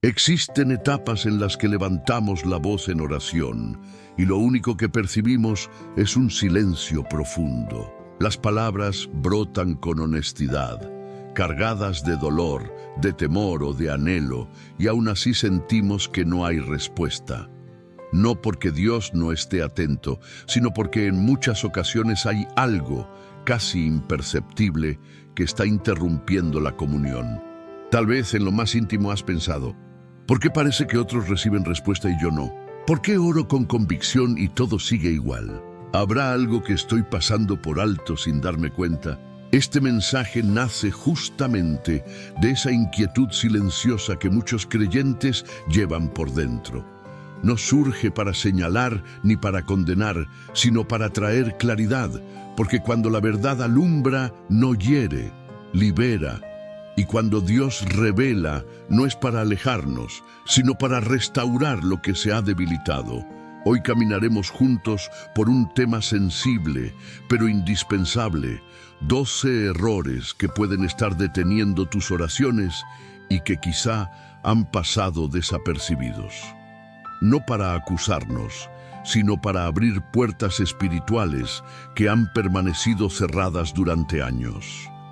Existen etapas en las que levantamos la voz en oración y lo único que percibimos es un silencio profundo. Las palabras brotan con honestidad, cargadas de dolor, de temor o de anhelo, y aún así sentimos que no hay respuesta. No porque Dios no esté atento, sino porque en muchas ocasiones hay algo casi imperceptible que está interrumpiendo la comunión. Tal vez en lo más íntimo has pensado: ¿por qué parece que otros reciben respuesta y yo no? ¿Por qué oro con convicción y todo sigue igual? ¿Habrá algo que estoy pasando por alto sin darme cuenta? Este mensaje nace justamente de esa inquietud silenciosa que muchos creyentes llevan por dentro. No surge para señalar ni para condenar, sino para traer claridad, porque cuando la verdad alumbra, no hiere, libera. Y cuando Dios revela, no es para alejarnos, sino para restaurar lo que se ha debilitado. Hoy caminaremos juntos por un tema sensible, pero indispensable: 12 errores que pueden estar deteniendo tus oraciones y que quizá han pasado desapercibidos. No para acusarnos, sino para abrir puertas espirituales que han permanecido cerradas durante años.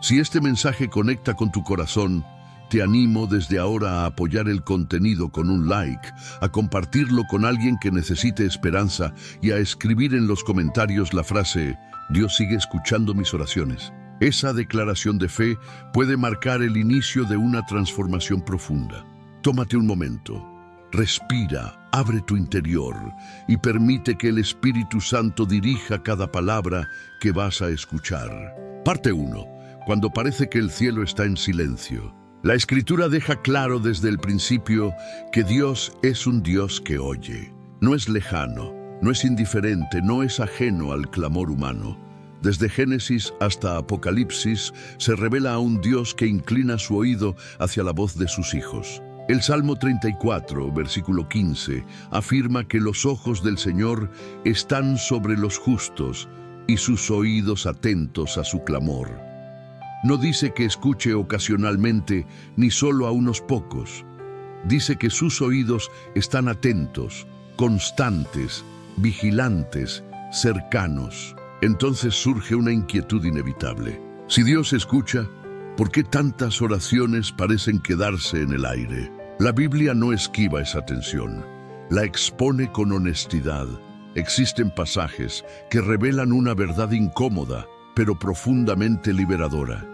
Si este mensaje conecta con tu corazón, te animo desde ahora a apoyar el contenido con un like, a compartirlo con alguien que necesite esperanza y a escribir en los comentarios la frase: Dios sigue escuchando mis oraciones. Esa declaración de fe puede marcar el inicio de una transformación profunda. Tómate un momento, respira, abre tu interior y permite que el Espíritu Santo dirija cada palabra que vas a escuchar. Parte 1. Cuando parece que el cielo está en silencio. La Escritura deja claro desde el principio que Dios es un Dios que oye. No es lejano, no es indiferente, no es ajeno al clamor humano. Desde Génesis hasta Apocalipsis se revela a un Dios que inclina su oído hacia la voz de sus hijos. El Salmo 34, versículo 15, afirma que los ojos del Señor están sobre los justos y sus oídos atentos a su clamor. No dice que escuche ocasionalmente ni solo a unos pocos. Dice que sus oídos están atentos, constantes, vigilantes, cercanos. Entonces surge una inquietud inevitable. Si Dios escucha, ¿por qué tantas oraciones parecen quedarse en el aire? La Biblia no esquiva esa tensión, la expone con honestidad. Existen pasajes que revelan una verdad incómoda, pero profundamente liberadora.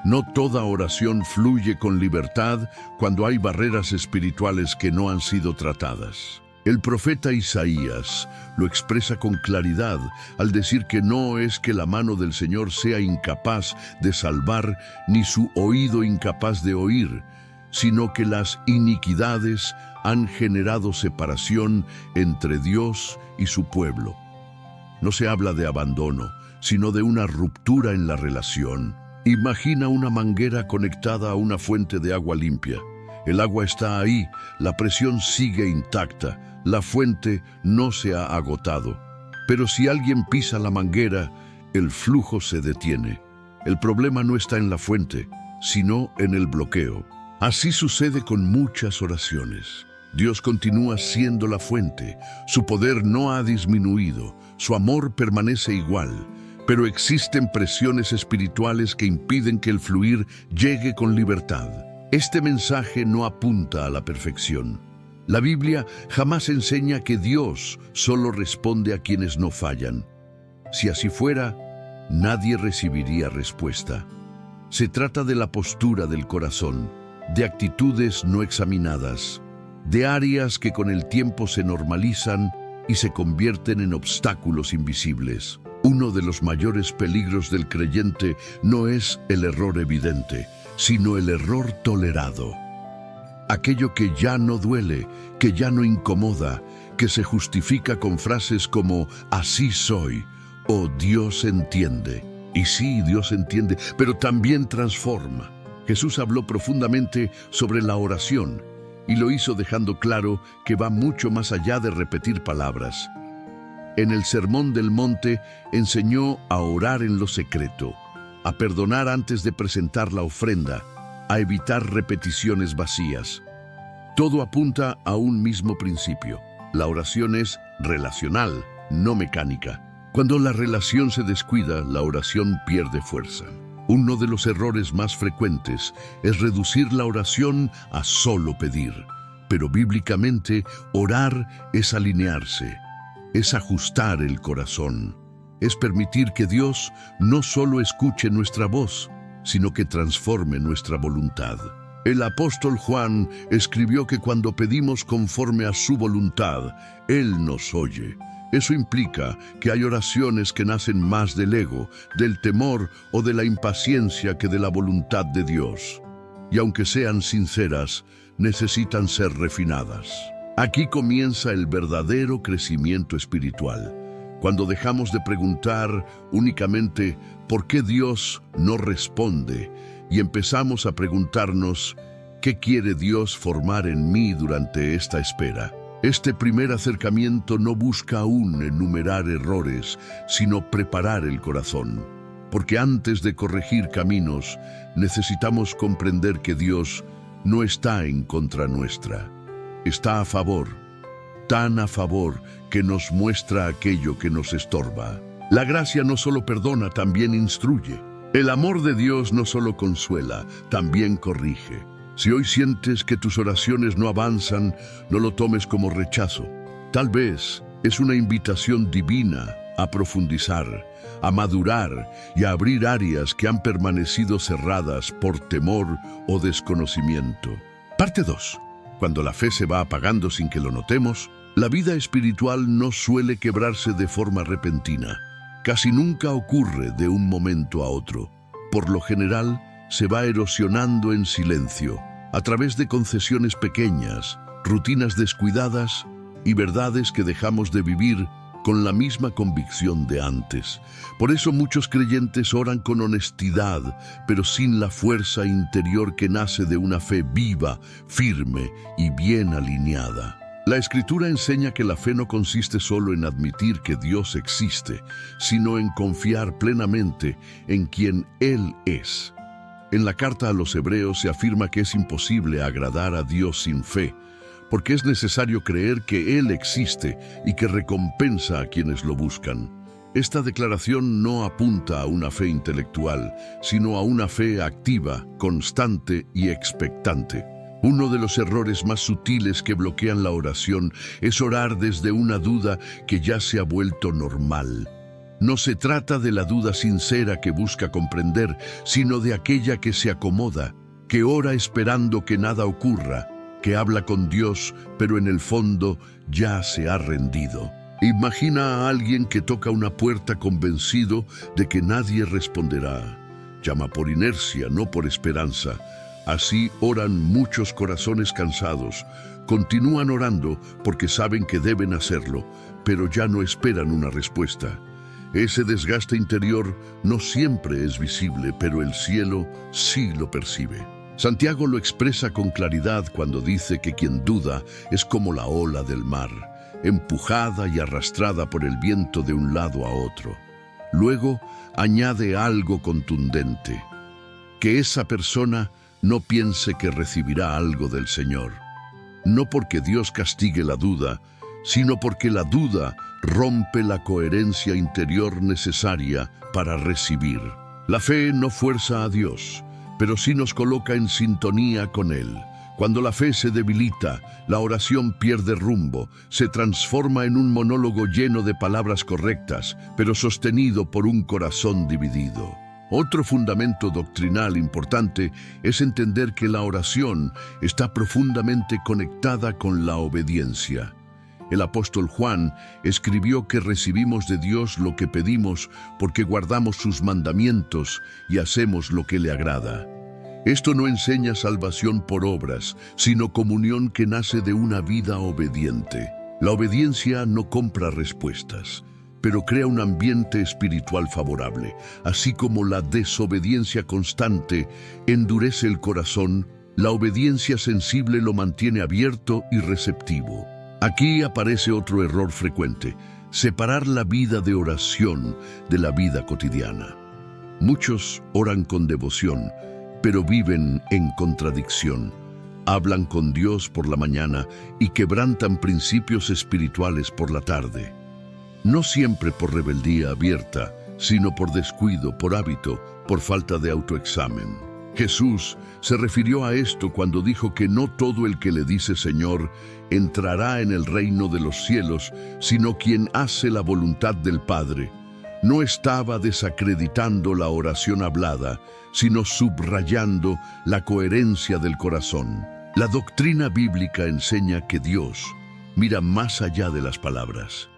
No toda oración fluye con libertad cuando hay barreras espirituales que no han sido tratadas. El profeta Isaías lo expresa con claridad al decir que no es que la mano del Señor sea incapaz de salvar ni su oído incapaz de oír, sino que las iniquidades han generado separación entre Dios y su pueblo. No se habla de abandono, sino de una ruptura en la relación. Imagina una manguera conectada a una fuente de agua limpia. El agua está ahí, la presión sigue intacta, la fuente no se ha agotado. Pero si alguien pisa la manguera, el flujo se detiene. El problema no está en la fuente, sino en el bloqueo. Así sucede con muchas oraciones. Dios continúa siendo la fuente, su poder no ha disminuido, su amor permanece igual. Pero existen presiones espirituales que impiden que el fluir llegue con libertad. Este mensaje no apunta a la perfección. La Biblia jamás enseña que Dios solo responde a quienes no fallan. Si así fuera, nadie recibiría respuesta. Se trata de la postura del corazón, de actitudes no examinadas, de áreas que con el tiempo se normalizan y se convierten en obstáculos invisibles. Uno de los mayores peligros del creyente no es el error evidente, sino el error tolerado. Aquello que ya no duele, que ya no incomoda, que se justifica con frases como «así soy» o «Dios entiende». Y sí, Dios entiende, pero también transforma. Jesús habló profundamente sobre la oración y lo hizo dejando claro que va mucho más allá de repetir palabras. En el Sermón del Monte enseñó a orar en lo secreto, a perdonar antes de presentar la ofrenda, a evitar repeticiones vacías. Todo apunta a un mismo principio. La oración es relacional, no mecánica. Cuando la relación se descuida, la oración pierde fuerza. Uno de los errores más frecuentes es reducir la oración a solo pedir. Pero bíblicamente, orar es alinearse, es ajustar el corazón, es permitir que Dios no solo escuche nuestra voz, sino que transforme nuestra voluntad. El apóstol Juan escribió que cuando pedimos conforme a su voluntad, Él nos oye. Eso implica que hay oraciones que nacen más del ego, del temor o de la impaciencia que de la voluntad de Dios. Y aunque sean sinceras, necesitan ser refinadas. Aquí comienza el verdadero crecimiento espiritual. Cuando dejamos de preguntar únicamente ¿por qué Dios no responde? Y empezamos a preguntarnos ¿qué quiere Dios formar en mí durante esta espera? Este primer acercamiento no busca aún enumerar errores, sino preparar el corazón. Porque antes de corregir caminos, necesitamos comprender que Dios no está en contra nuestra. Está a favor, tan a favor que nos muestra aquello que nos estorba. La gracia no solo perdona, también instruye. El amor de Dios no solo consuela, también corrige. Si hoy sientes que tus oraciones no avanzan, no lo tomes como rechazo. Tal vez es una invitación divina a profundizar, a madurar y a abrir áreas que han permanecido cerradas por temor o desconocimiento. Parte 2. Cuando la fe se va apagando sin que lo notemos, la vida espiritual no suele quebrarse de forma repentina. Casi nunca ocurre de un momento a otro. Por lo general, se va erosionando en silencio, a través de concesiones pequeñas, rutinas descuidadas y verdades que dejamos de vivir con la misma convicción de antes. Por eso muchos creyentes oran con honestidad, pero sin la fuerza interior que nace de una fe viva, firme y bien alineada. La Escritura enseña que la fe no consiste solo en admitir que Dios existe, sino en confiar plenamente en quien Él es. En la carta a los Hebreos se afirma que es imposible agradar a Dios sin fe, porque es necesario creer que Él existe y que recompensa a quienes lo buscan. Esta declaración no apunta a una fe intelectual, sino a una fe activa, constante y expectante. Uno de los errores más sutiles que bloquean la oración es orar desde una duda que ya se ha vuelto normal. No se trata de la duda sincera que busca comprender, sino de aquella que se acomoda, que ora esperando que nada ocurra, que habla con Dios, pero en el fondo ya se ha rendido. Imagina a alguien que toca una puerta convencido de que nadie responderá. Llama por inercia, no por esperanza. Así oran muchos corazones cansados. Continúan orando porque saben que deben hacerlo, pero ya no esperan una respuesta. Ese desgaste interior no siempre es visible, pero el cielo sí lo percibe. Santiago lo expresa con claridad cuando dice que quien duda es como la ola del mar, empujada y arrastrada por el viento de un lado a otro. Luego añade algo contundente: que esa persona no piense que recibirá algo del Señor. No porque Dios castigue la duda, sino porque la duda rompe la coherencia interior necesaria para recibir. La fe no fuerza a Dios, pero sí nos coloca en sintonía con Él. Cuando la fe se debilita, la oración pierde rumbo, se transforma en un monólogo lleno de palabras correctas, pero sostenido por un corazón dividido. Otro fundamento doctrinal importante es entender que la oración está profundamente conectada con la obediencia. El apóstol Juan escribió que recibimos de Dios lo que pedimos porque guardamos sus mandamientos y hacemos lo que le agrada. Esto no enseña salvación por obras, sino comunión que nace de una vida obediente. La obediencia no compra respuestas, pero crea un ambiente espiritual favorable. Así como la desobediencia constante endurece el corazón, la obediencia sensible lo mantiene abierto y receptivo. Aquí aparece otro error frecuente: separar la vida de oración de la vida cotidiana. Muchos oran con devoción, pero viven en contradicción. hablan con Dios por la mañana y quebrantan principios espirituales por la tarde. No siempre por rebeldía abierta, sino por descuido, por hábito, por falta de autoexamen. Jesús se refirió a esto cuando dijo que no todo el que le dice Señor entrará en el reino de los cielos, sino quien hace la voluntad del Padre. No estaba desacreditando la oración hablada, sino subrayando la coherencia del corazón. La doctrina bíblica enseña que Dios mira más allá de las palabras.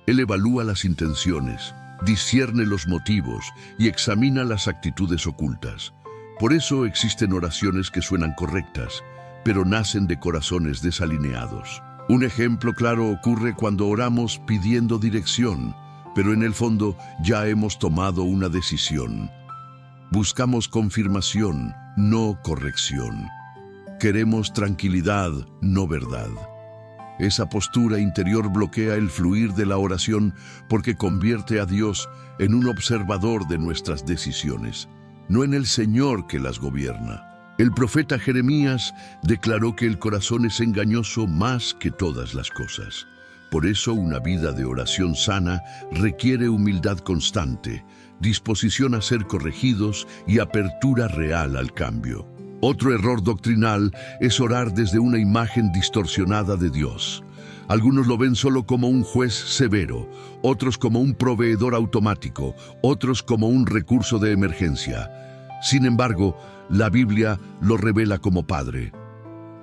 Él evalúa las intenciones, discierne los motivos y examina las actitudes ocultas. Por eso existen oraciones que suenan correctas, pero nacen de corazones desalineados. Un ejemplo claro ocurre cuando oramos pidiendo dirección, pero en el fondo ya hemos tomado una decisión. Buscamos confirmación, no corrección. Queremos tranquilidad, no verdad. Esa postura interior bloquea el fluir de la oración porque convierte a Dios en un observador de nuestras decisiones, no en el Señor que las gobierna. El profeta Jeremías declaró que el corazón es engañoso más que todas las cosas. Por eso una vida de oración sana requiere humildad constante, disposición a ser corregidos y apertura real al cambio. Otro error doctrinal es orar desde una imagen distorsionada de Dios. Algunos lo ven solo como un juez severo, otros como un proveedor automático, otros como un recurso de emergencia. Sin embargo, la Biblia lo revela como Padre.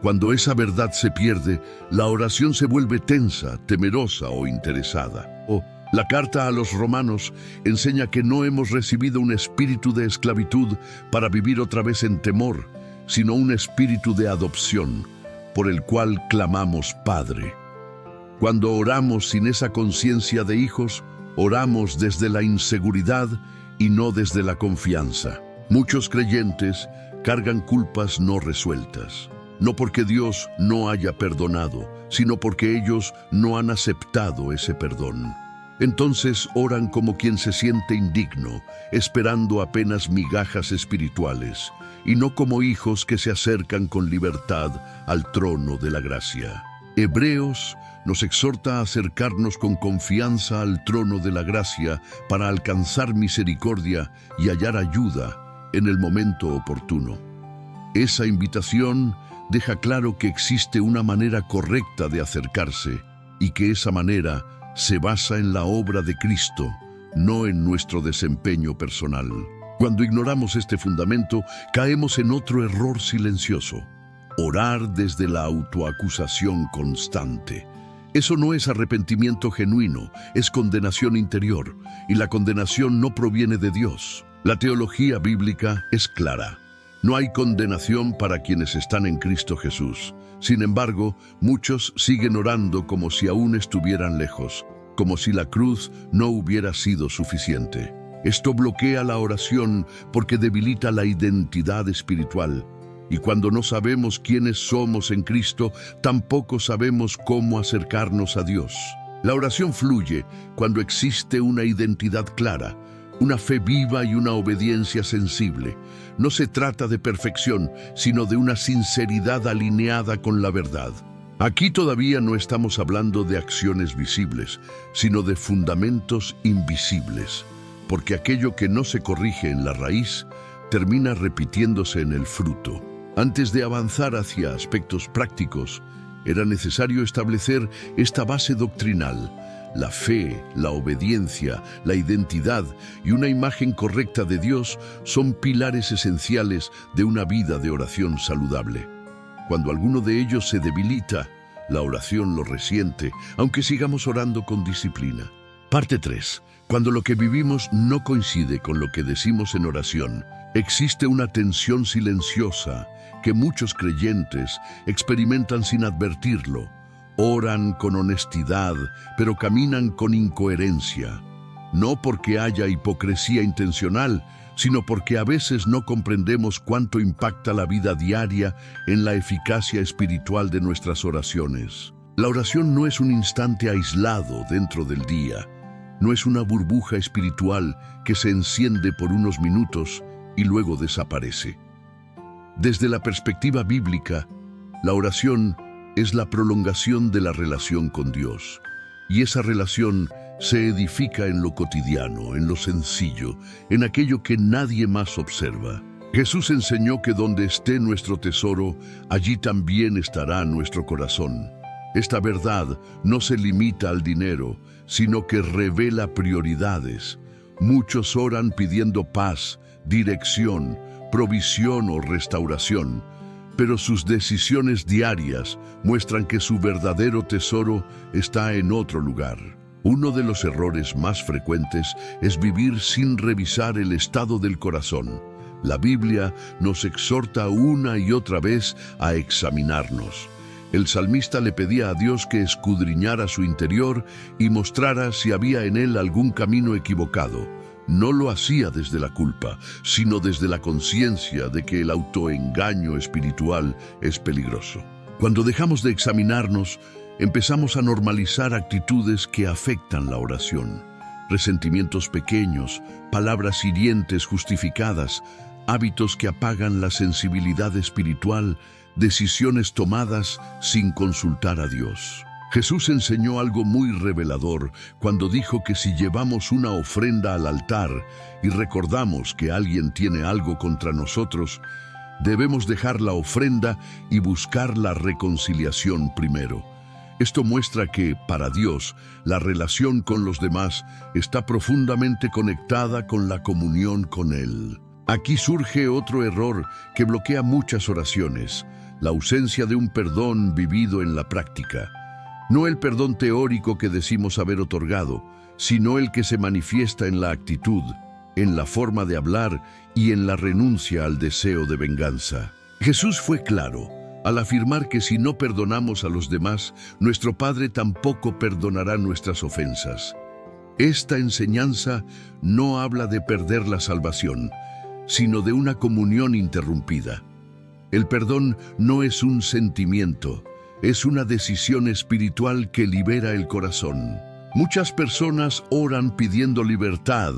Cuando esa verdad se pierde, la oración se vuelve tensa, temerosa o interesada. La carta a los Romanos enseña que no hemos recibido un espíritu de esclavitud para vivir otra vez en temor, sino un espíritu de adopción, por el cual clamamos Padre. Cuando oramos sin esa conciencia de hijos, oramos desde la inseguridad y no desde la confianza. Muchos creyentes cargan culpas no resueltas, no porque Dios no haya perdonado, sino porque ellos no han aceptado ese perdón. Entonces oran como quien se siente indigno, esperando apenas migajas espirituales, y no como hijos que se acercan con libertad al trono de la gracia. Hebreos nos exhorta a acercarnos con confianza al trono de la gracia para alcanzar misericordia y hallar ayuda en el momento oportuno. Esa invitación deja claro que existe una manera correcta de acercarse y que esa manera se basa en la obra de Cristo, no en nuestro desempeño personal. Cuando ignoramos este fundamento, caemos en otro error silencioso: orar desde la autoacusación constante. Eso no es arrepentimiento genuino, es condenación interior, y la condenación no proviene de Dios. La teología bíblica es clara: no hay condenación para quienes están en Cristo Jesús. Sin embargo, muchos siguen orando como si aún estuvieran lejos, como si la cruz no hubiera sido suficiente. Esto bloquea la oración porque debilita la identidad espiritual. Y cuando no sabemos quiénes somos en Cristo, tampoco sabemos cómo acercarnos a Dios. La oración fluye cuando existe una identidad clara, una fe viva y una obediencia sensible. No se trata de perfección, sino de una sinceridad alineada con la verdad. Aquí todavía no estamos hablando de acciones visibles, sino de fundamentos invisibles, porque aquello que no se corrige en la raíz termina repitiéndose en el fruto. Antes de avanzar hacia aspectos prácticos, era necesario establecer esta base doctrinal: la fe, la obediencia, la identidad y una imagen correcta de Dios son pilares esenciales de una vida de oración saludable. Cuando alguno de ellos se debilita, la oración lo resiente, aunque sigamos orando con disciplina. Parte 3. Cuando lo que vivimos no coincide con lo que decimos en oración, existe una tensión silenciosa que muchos creyentes experimentan sin advertirlo. Oran con honestidad, pero caminan con incoherencia. No porque haya hipocresía intencional, sino porque a veces no comprendemos cuánto impacta la vida diaria en la eficacia espiritual de nuestras oraciones. La oración no es un instante aislado dentro del día. No es una burbuja espiritual que se enciende por unos minutos y luego desaparece. Desde la perspectiva bíblica, La oración es la prolongación de la relación con Dios, y esa relación se edifica en lo cotidiano, en lo sencillo, en aquello que nadie más observa. Jesús enseñó que donde esté nuestro tesoro, allí también estará nuestro corazón. Esta verdad no se limita al dinero, sino que revela prioridades. Muchos oran pidiendo paz, dirección, provisión o restauración, pero sus decisiones diarias muestran que su verdadero tesoro está en otro lugar. Uno de los errores más frecuentes es vivir sin revisar el estado del corazón. La Biblia nos exhorta una y otra vez a examinarnos. El salmista le pedía a Dios que escudriñara su interior y mostrara si había en él algún camino equivocado. No lo hacía desde la culpa, sino desde la conciencia de que el autoengaño espiritual es peligroso. Cuando dejamos de examinarnos, empezamos a normalizar actitudes que afectan la oración. Resentimientos pequeños, palabras hirientes justificadas, hábitos que apagan la sensibilidad espiritual, decisiones tomadas sin consultar a Dios. Jesús enseñó algo muy revelador cuando dijo que si llevamos una ofrenda al altar y recordamos que alguien tiene algo contra nosotros, debemos dejar la ofrenda y buscar la reconciliación primero. Esto muestra que, para Dios, la relación con los demás está profundamente conectada con la comunión con Él. Aquí surge otro error que bloquea muchas oraciones: la ausencia de un perdón vivido en la práctica. No el perdón teórico que decimos haber otorgado, sino el que se manifiesta en la actitud, en la forma de hablar y en la renuncia al deseo de venganza. Jesús fue claro al afirmar que si no perdonamos a los demás, nuestro Padre tampoco perdonará nuestras ofensas. Esta enseñanza no habla de perder la salvación, sino de una comunión interrumpida. El perdón no es un sentimiento, es una decisión espiritual que libera el corazón. Muchas personas oran pidiendo libertad,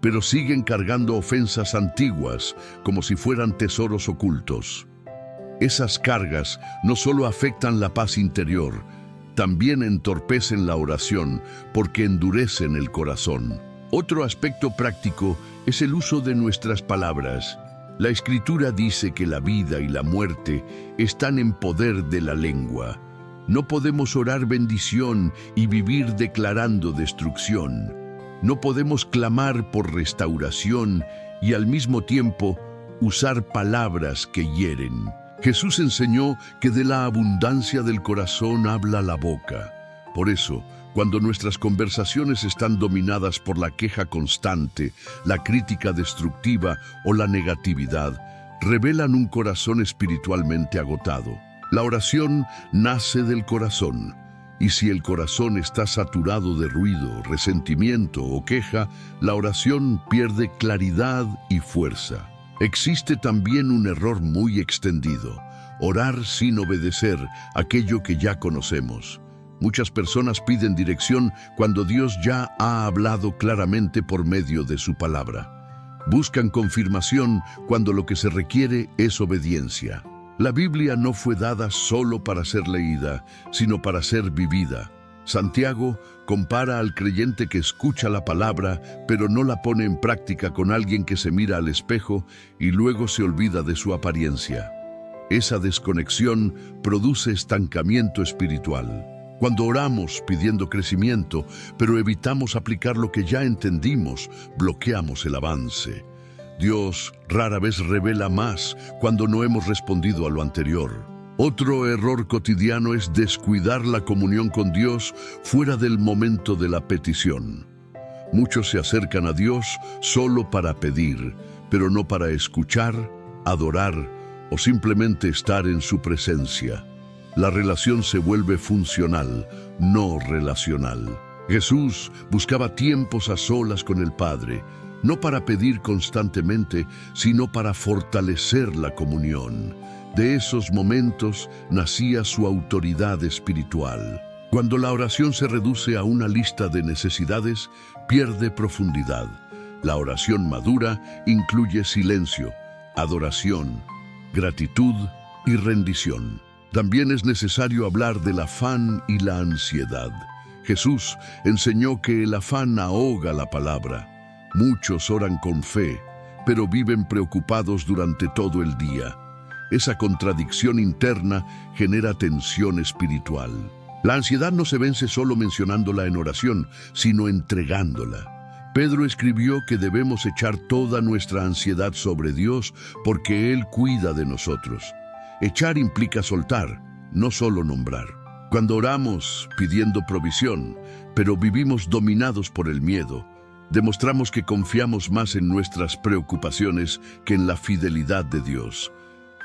pero siguen cargando ofensas antiguas como si fueran tesoros ocultos. Esas cargas no solo afectan la paz interior, también entorpecen la oración porque endurecen el corazón. Otro aspecto práctico es el uso de nuestras palabras. La Escritura dice que la vida y la muerte están en poder de la lengua. No podemos orar bendición y vivir declarando destrucción. No podemos clamar por restauración y al mismo tiempo usar palabras que hieren. Jesús enseñó que de la abundancia del corazón habla la boca. Por eso, cuando nuestras conversaciones están dominadas por la queja constante, la crítica destructiva o la negatividad, revelan un corazón espiritualmente agotado. La oración nace del corazón, y si el corazón está saturado de ruido, resentimiento o queja, la oración pierde claridad y fuerza. Existe también un error muy extendido: orar sin obedecer aquello que ya conocemos. Muchas personas piden dirección cuando Dios ya ha hablado claramente por medio de su palabra. Buscan confirmación cuando lo que se requiere es obediencia. La Biblia no fue dada solo para ser leída, sino para ser vivida. Santiago compara al creyente que escucha la palabra, pero no la pone en práctica, con alguien que se mira al espejo y luego se olvida de su apariencia. Esa desconexión produce estancamiento espiritual. Cuando oramos pidiendo crecimiento, pero evitamos aplicar lo que ya entendimos, bloqueamos el avance. Dios rara vez revela más cuando no hemos respondido a lo anterior. Otro error cotidiano es descuidar la comunión con Dios fuera del momento de la petición. Muchos se acercan a Dios solo para pedir, pero no para escuchar, adorar o simplemente estar en su presencia. La relación se vuelve funcional, no relacional. Jesús buscaba tiempos a solas con el Padre, no para pedir constantemente, sino para fortalecer la comunión. De esos momentos nacía su autoridad espiritual. Cuando la oración se reduce a una lista de necesidades, pierde profundidad. La oración madura incluye silencio, adoración, gratitud y rendición. También es necesario hablar del afán y la ansiedad. Jesús enseñó que el afán ahoga la palabra. Muchos oran con fe, pero viven preocupados durante todo el día. Esa contradicción interna genera tensión espiritual. La ansiedad no se vence solo mencionándola en oración, sino entregándola. Pedro escribió que debemos echar toda nuestra ansiedad sobre Dios porque Él cuida de nosotros. Echar implica soltar, no solo nombrar. Cuando oramos pidiendo provisión, pero vivimos dominados por el miedo, demostramos que confiamos más en nuestras preocupaciones que en la fidelidad de Dios.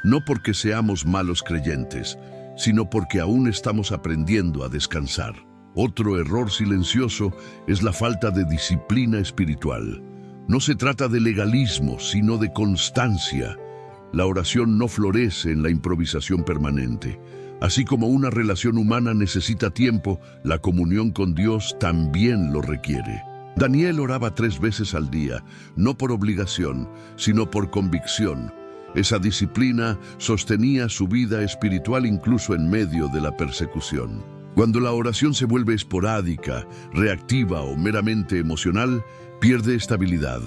No porque seamos malos creyentes, sino porque aún estamos aprendiendo a descansar. Otro error silencioso es la falta de disciplina espiritual. No se trata de legalismo, sino de constancia. La oración no florece en la improvisación permanente. Así como una relación humana necesita tiempo, la comunión con Dios también lo requiere. Daniel oraba 3 veces al día, no por obligación, sino por convicción. Esa disciplina sostenía su vida espiritual incluso en medio de la persecución. Cuando la oración se vuelve esporádica, reactiva o meramente emocional, pierde estabilidad.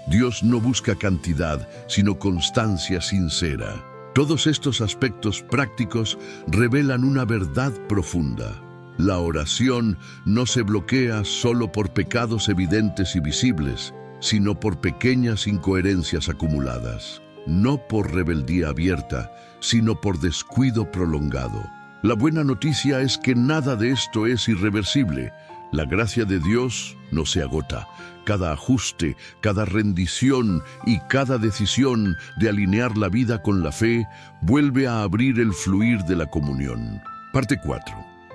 Dios no busca cantidad, sino constancia sincera. Todos estos aspectos prácticos revelan una verdad profunda. La oración no se bloquea solo por pecados evidentes y visibles, sino por pequeñas incoherencias acumuladas. No por rebeldía abierta, sino por descuido prolongado. La buena noticia es que nada de esto es irreversible. La gracia de Dios no se agota. Cada ajuste, cada rendición y cada decisión de alinear la vida con la fe vuelve a abrir el fluir de la comunión. Parte 4.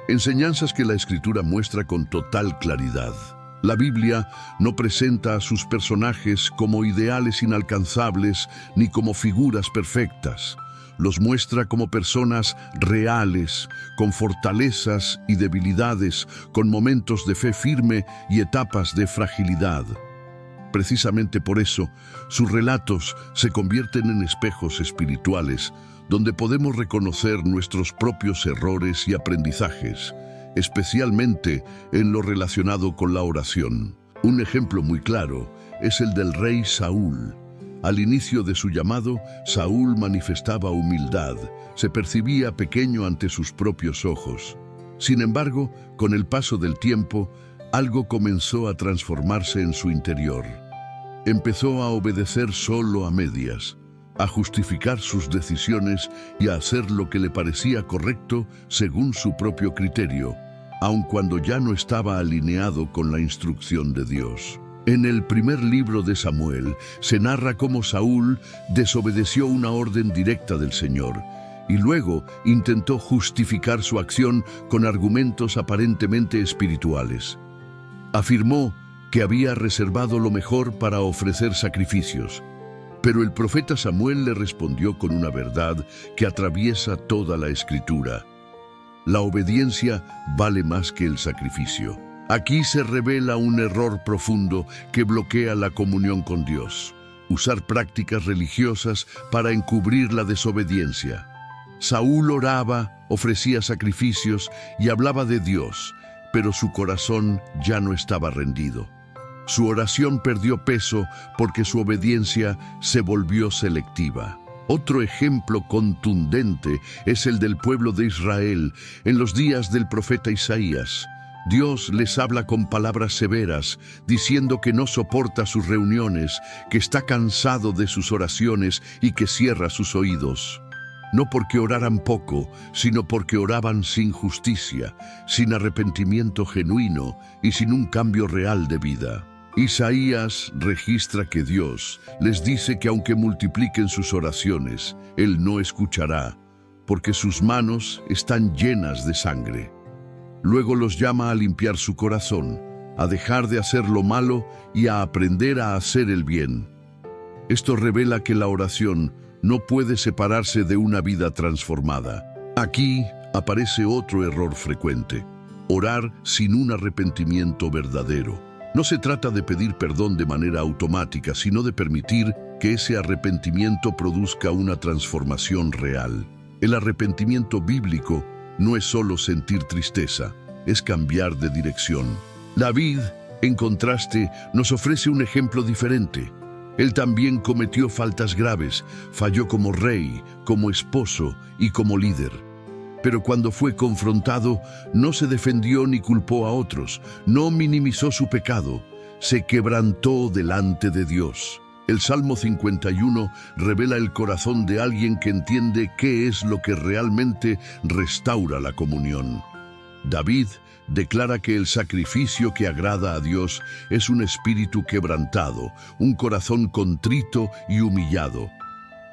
Enseñanzas que la Escritura muestra con total claridad. La Biblia no presenta a sus personajes como ideales inalcanzables ni como figuras perfectas. Los muestra como personas reales, con fortalezas y debilidades, con momentos de fe firme y etapas de fragilidad. Precisamente por eso, sus relatos se convierten en espejos espirituales, donde podemos reconocer nuestros propios errores y aprendizajes, especialmente en lo relacionado con la oración. Un ejemplo muy claro es el del rey Saúl. Al inicio de su llamado, Saúl manifestaba humildad, se percibía pequeño ante sus propios ojos. Sin embargo, con el paso del tiempo, algo comenzó a transformarse en su interior. Empezó a obedecer solo a medias, a justificar sus decisiones y a hacer lo que le parecía correcto según su propio criterio, aun cuando ya no estaba alineado con la instrucción de Dios. En el primer libro de Samuel se narra cómo Saúl desobedeció una orden directa del Señor y luego intentó justificar su acción con argumentos aparentemente espirituales. Afirmó que había reservado lo mejor para ofrecer sacrificios, pero el profeta Samuel le respondió con una verdad que atraviesa toda la Escritura. La obediencia vale más que el sacrificio. Aquí se revela un error profundo que bloquea la comunión con Dios: usar prácticas religiosas para encubrir la desobediencia. Saúl oraba, ofrecía sacrificios y hablaba de Dios, pero su corazón ya no estaba rendido. Su oración perdió peso porque su obediencia se volvió selectiva. Otro ejemplo contundente es el del pueblo de Israel en los días del profeta Isaías. Dios les habla con palabras severas, diciendo que no soporta sus reuniones, que está cansado de sus oraciones y que cierra sus oídos. No porque oraran poco, sino porque oraban sin justicia, sin arrepentimiento genuino y sin un cambio real de vida. Isaías registra que Dios les dice que aunque multipliquen sus oraciones, Él no escuchará, porque sus manos están llenas de sangre. Luego los llama a limpiar su corazón, a dejar de hacer lo malo y a aprender a hacer el bien. Esto revela que la oración no puede separarse de una vida transformada. Aquí aparece otro error frecuente: orar sin un arrepentimiento verdadero. No se trata de pedir perdón de manera automática, sino de permitir que ese arrepentimiento produzca una transformación real. El arrepentimiento bíblico no es solo sentir tristeza, es cambiar de dirección. David, en contraste, nos ofrece un ejemplo diferente. Él también cometió faltas graves, falló como rey, como esposo y como líder. Pero cuando fue confrontado, no se defendió ni culpó a otros, no minimizó su pecado, se quebrantó delante de Dios. El Salmo 51 revela el corazón de alguien que entiende qué es lo que realmente restaura la comunión. David declara que el sacrificio que agrada a Dios es un espíritu quebrantado, un corazón contrito y humillado.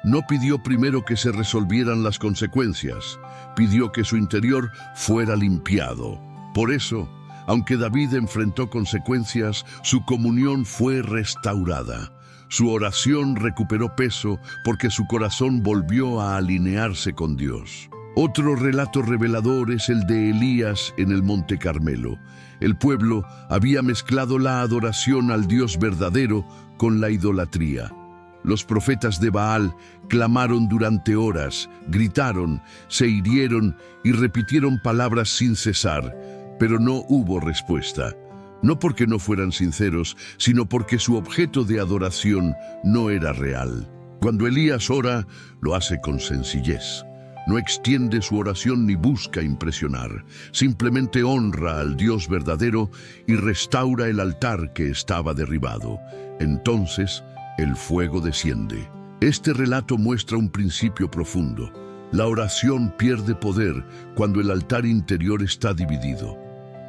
No pidió primero que se resolvieran las consecuencias, pidió que su interior fuera limpiado. Por eso, aunque David enfrentó consecuencias, su comunión fue restaurada. Su oración recuperó peso porque su corazón volvió a alinearse con Dios. Otro relato revelador es el de Elías en el Monte Carmelo. El pueblo había mezclado la adoración al Dios verdadero con la idolatría. Los profetas de Baal clamaron durante horas, gritaron, se hirieron y repitieron palabras sin cesar, pero no hubo respuesta. No porque no fueran sinceros, sino porque su objeto de adoración no era real. Cuando Elías ora, lo hace con sencillez. No extiende su oración ni busca impresionar. Simplemente honra al Dios verdadero y restaura el altar que estaba derribado. Entonces, el fuego desciende. Este relato muestra un principio profundo. La oración pierde poder cuando el altar interior está dividido.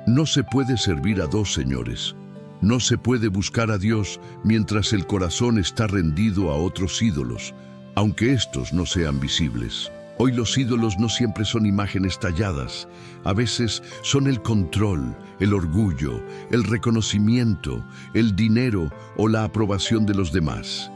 No se puede servir a dos señores. No se puede buscar a Dios mientras el corazón está rendido a otros ídolos, aunque estos no sean visibles. Hoy los ídolos no siempre son imágenes talladas. A veces son el control, el orgullo, el reconocimiento, el dinero o la aprobación de los demás.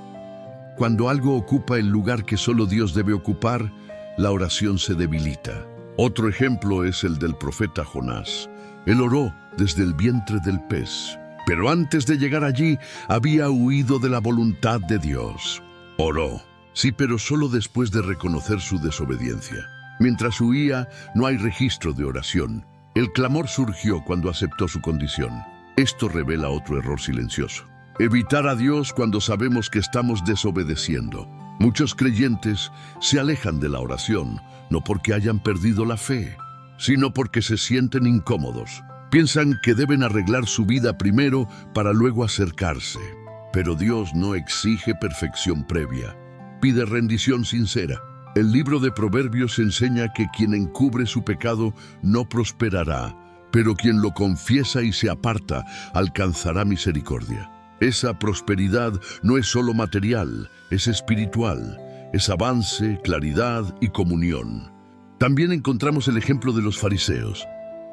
Cuando algo ocupa el lugar que solo Dios debe ocupar, la oración se debilita. Otro ejemplo es el del profeta Jonás. Él oró desde el vientre del pez, pero antes de llegar allí había huido de la voluntad de Dios. Oró, sí, pero solo después de reconocer su desobediencia. Mientras huía, no hay registro de oración. El clamor surgió cuando aceptó su condición. Esto revela otro error silencioso. Evitar a Dios cuando sabemos que estamos desobedeciendo. Muchos creyentes se alejan de la oración, no porque hayan perdido la fe, sino porque se sienten incómodos. Piensan que deben arreglar su vida primero para luego acercarse. Pero Dios no exige perfección previa. Pide rendición sincera. El libro de Proverbios enseña que quien encubre su pecado no prosperará, pero quien lo confiesa y se aparta alcanzará misericordia. Esa prosperidad no es solo material, es espiritual, es avance, claridad y comunión. También encontramos el ejemplo de los fariseos,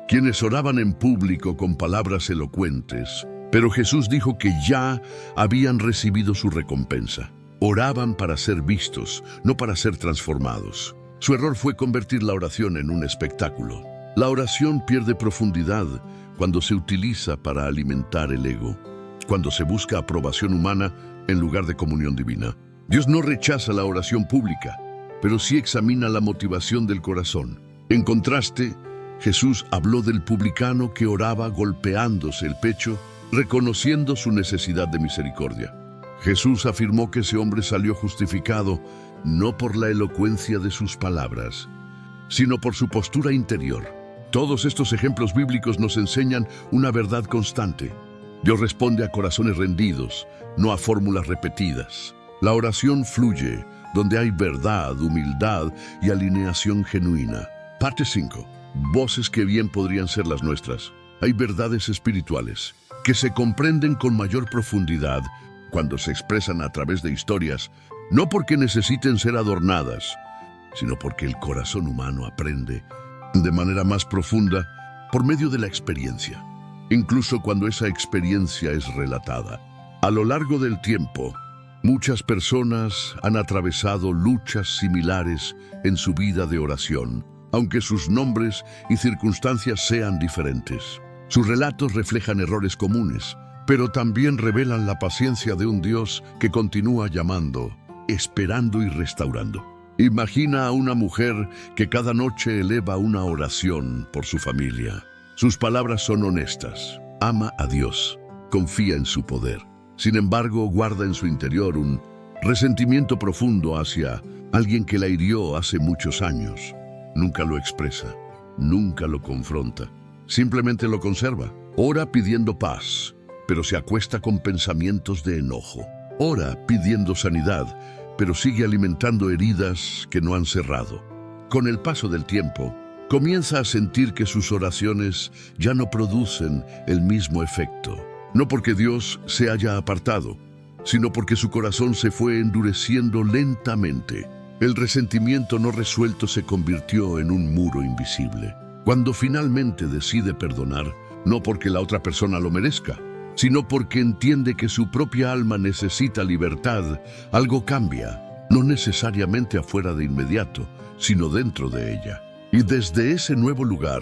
quienes oraban en público con palabras elocuentes, pero Jesús dijo que ya habían recibido su recompensa. Oraban para ser vistos, no para ser transformados. Su error fue convertir la oración en un espectáculo. La oración pierde profundidad cuando se utiliza para alimentar el ego, cuando se busca aprobación humana en lugar de comunión divina. Dios no rechaza la oración pública, pero sí examina la motivación del corazón. En contraste, Jesús habló del publicano que oraba golpeándose el pecho, reconociendo su necesidad de misericordia. Jesús afirmó que ese hombre salió justificado no por la elocuencia de sus palabras, sino por su postura interior. Todos estos ejemplos bíblicos nos enseñan una verdad constante. Dios responde a corazones rendidos, no a fórmulas repetidas. La oración fluye donde hay verdad, humildad y alineación genuina. Parte 5. Voces que bien podrían ser las nuestras. Hay verdades espirituales que se comprenden con mayor profundidad cuando se expresan a través de historias, no porque necesiten ser adornadas, sino porque el corazón humano aprende de manera más profunda por medio de la experiencia, incluso cuando esa experiencia es relatada. A lo largo del tiempo, muchas personas han atravesado luchas similares en su vida de oración, aunque sus nombres y circunstancias sean diferentes. Sus relatos reflejan errores comunes, pero también revelan la paciencia de un Dios que continúa llamando, esperando y restaurando. Imagina a una mujer que cada noche eleva una oración por su familia. Sus palabras son honestas. Ama a Dios. Confía en su poder. Sin embargo, guarda en su interior un resentimiento profundo hacia alguien que la hirió hace muchos años. Nunca lo expresa. Nunca lo confronta. Simplemente lo conserva. Ora pidiendo paz, pero se acuesta con pensamientos de enojo. Ora pidiendo sanidad, pero sigue alimentando heridas que no han cerrado. Con el paso del tiempo, comienza a sentir que sus oraciones ya no producen el mismo efecto. No porque Dios se haya apartado, sino porque su corazón se fue endureciendo lentamente. El resentimiento no resuelto se convirtió en un muro invisible. Cuando finalmente decide perdonar, no porque la otra persona lo merezca, sino porque entiende que su propia alma necesita libertad, algo cambia, no necesariamente afuera de inmediato, sino dentro de ella. Y desde ese nuevo lugar,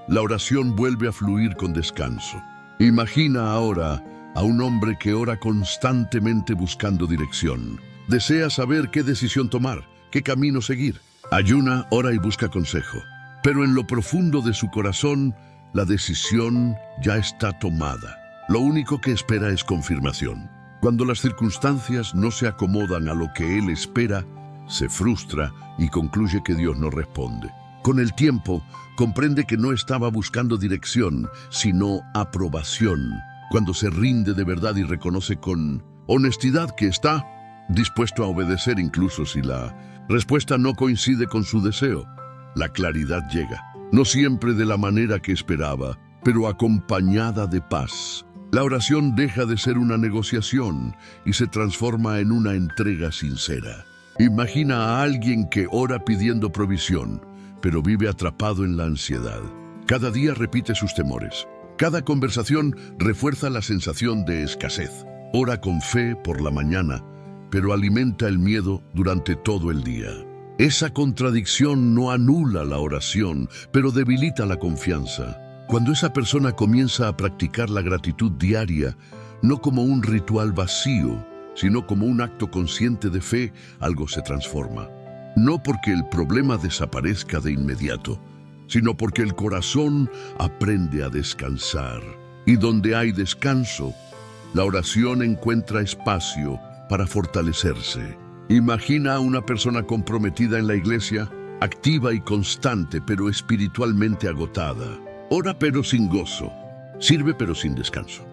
la oración vuelve a fluir con descanso. Imagina ahora a un hombre que ora constantemente buscando dirección. Desea saber qué decisión tomar, qué camino seguir. Ayuna, ora y busca consejo. Pero en lo profundo de su corazón, la decisión ya está tomada. Lo único que espera es confirmación. Cuando las circunstancias no se acomodan a lo que él espera, se frustra y concluye que Dios no responde. Con el tiempo, comprende que no estaba buscando dirección, sino aprobación. Cuando se rinde de verdad y reconoce con honestidad que está dispuesto a obedecer incluso si la respuesta no coincide con su deseo, la claridad llega. No siempre de la manera que esperaba, pero acompañada de paz. La oración deja de ser una negociación y se transforma en una entrega sincera. Imagina a alguien que ora pidiendo provisión, pero vive atrapado en la ansiedad. Cada día repite sus temores. Cada conversación refuerza la sensación de escasez. Ora con fe por la mañana, pero alimenta el miedo durante todo el día. Esa contradicción no anula la oración, pero debilita la confianza. Cuando esa persona comienza a practicar la gratitud diaria, no como un ritual vacío, sino como un acto consciente de fe, algo se transforma. No porque el problema desaparezca de inmediato, sino porque el corazón aprende a descansar. Y donde hay descanso, la oración encuentra espacio para fortalecerse. Imagina a una persona comprometida en la iglesia, activa y constante, pero espiritualmente agotada. Ora pero sin gozo, sirve pero sin descanso,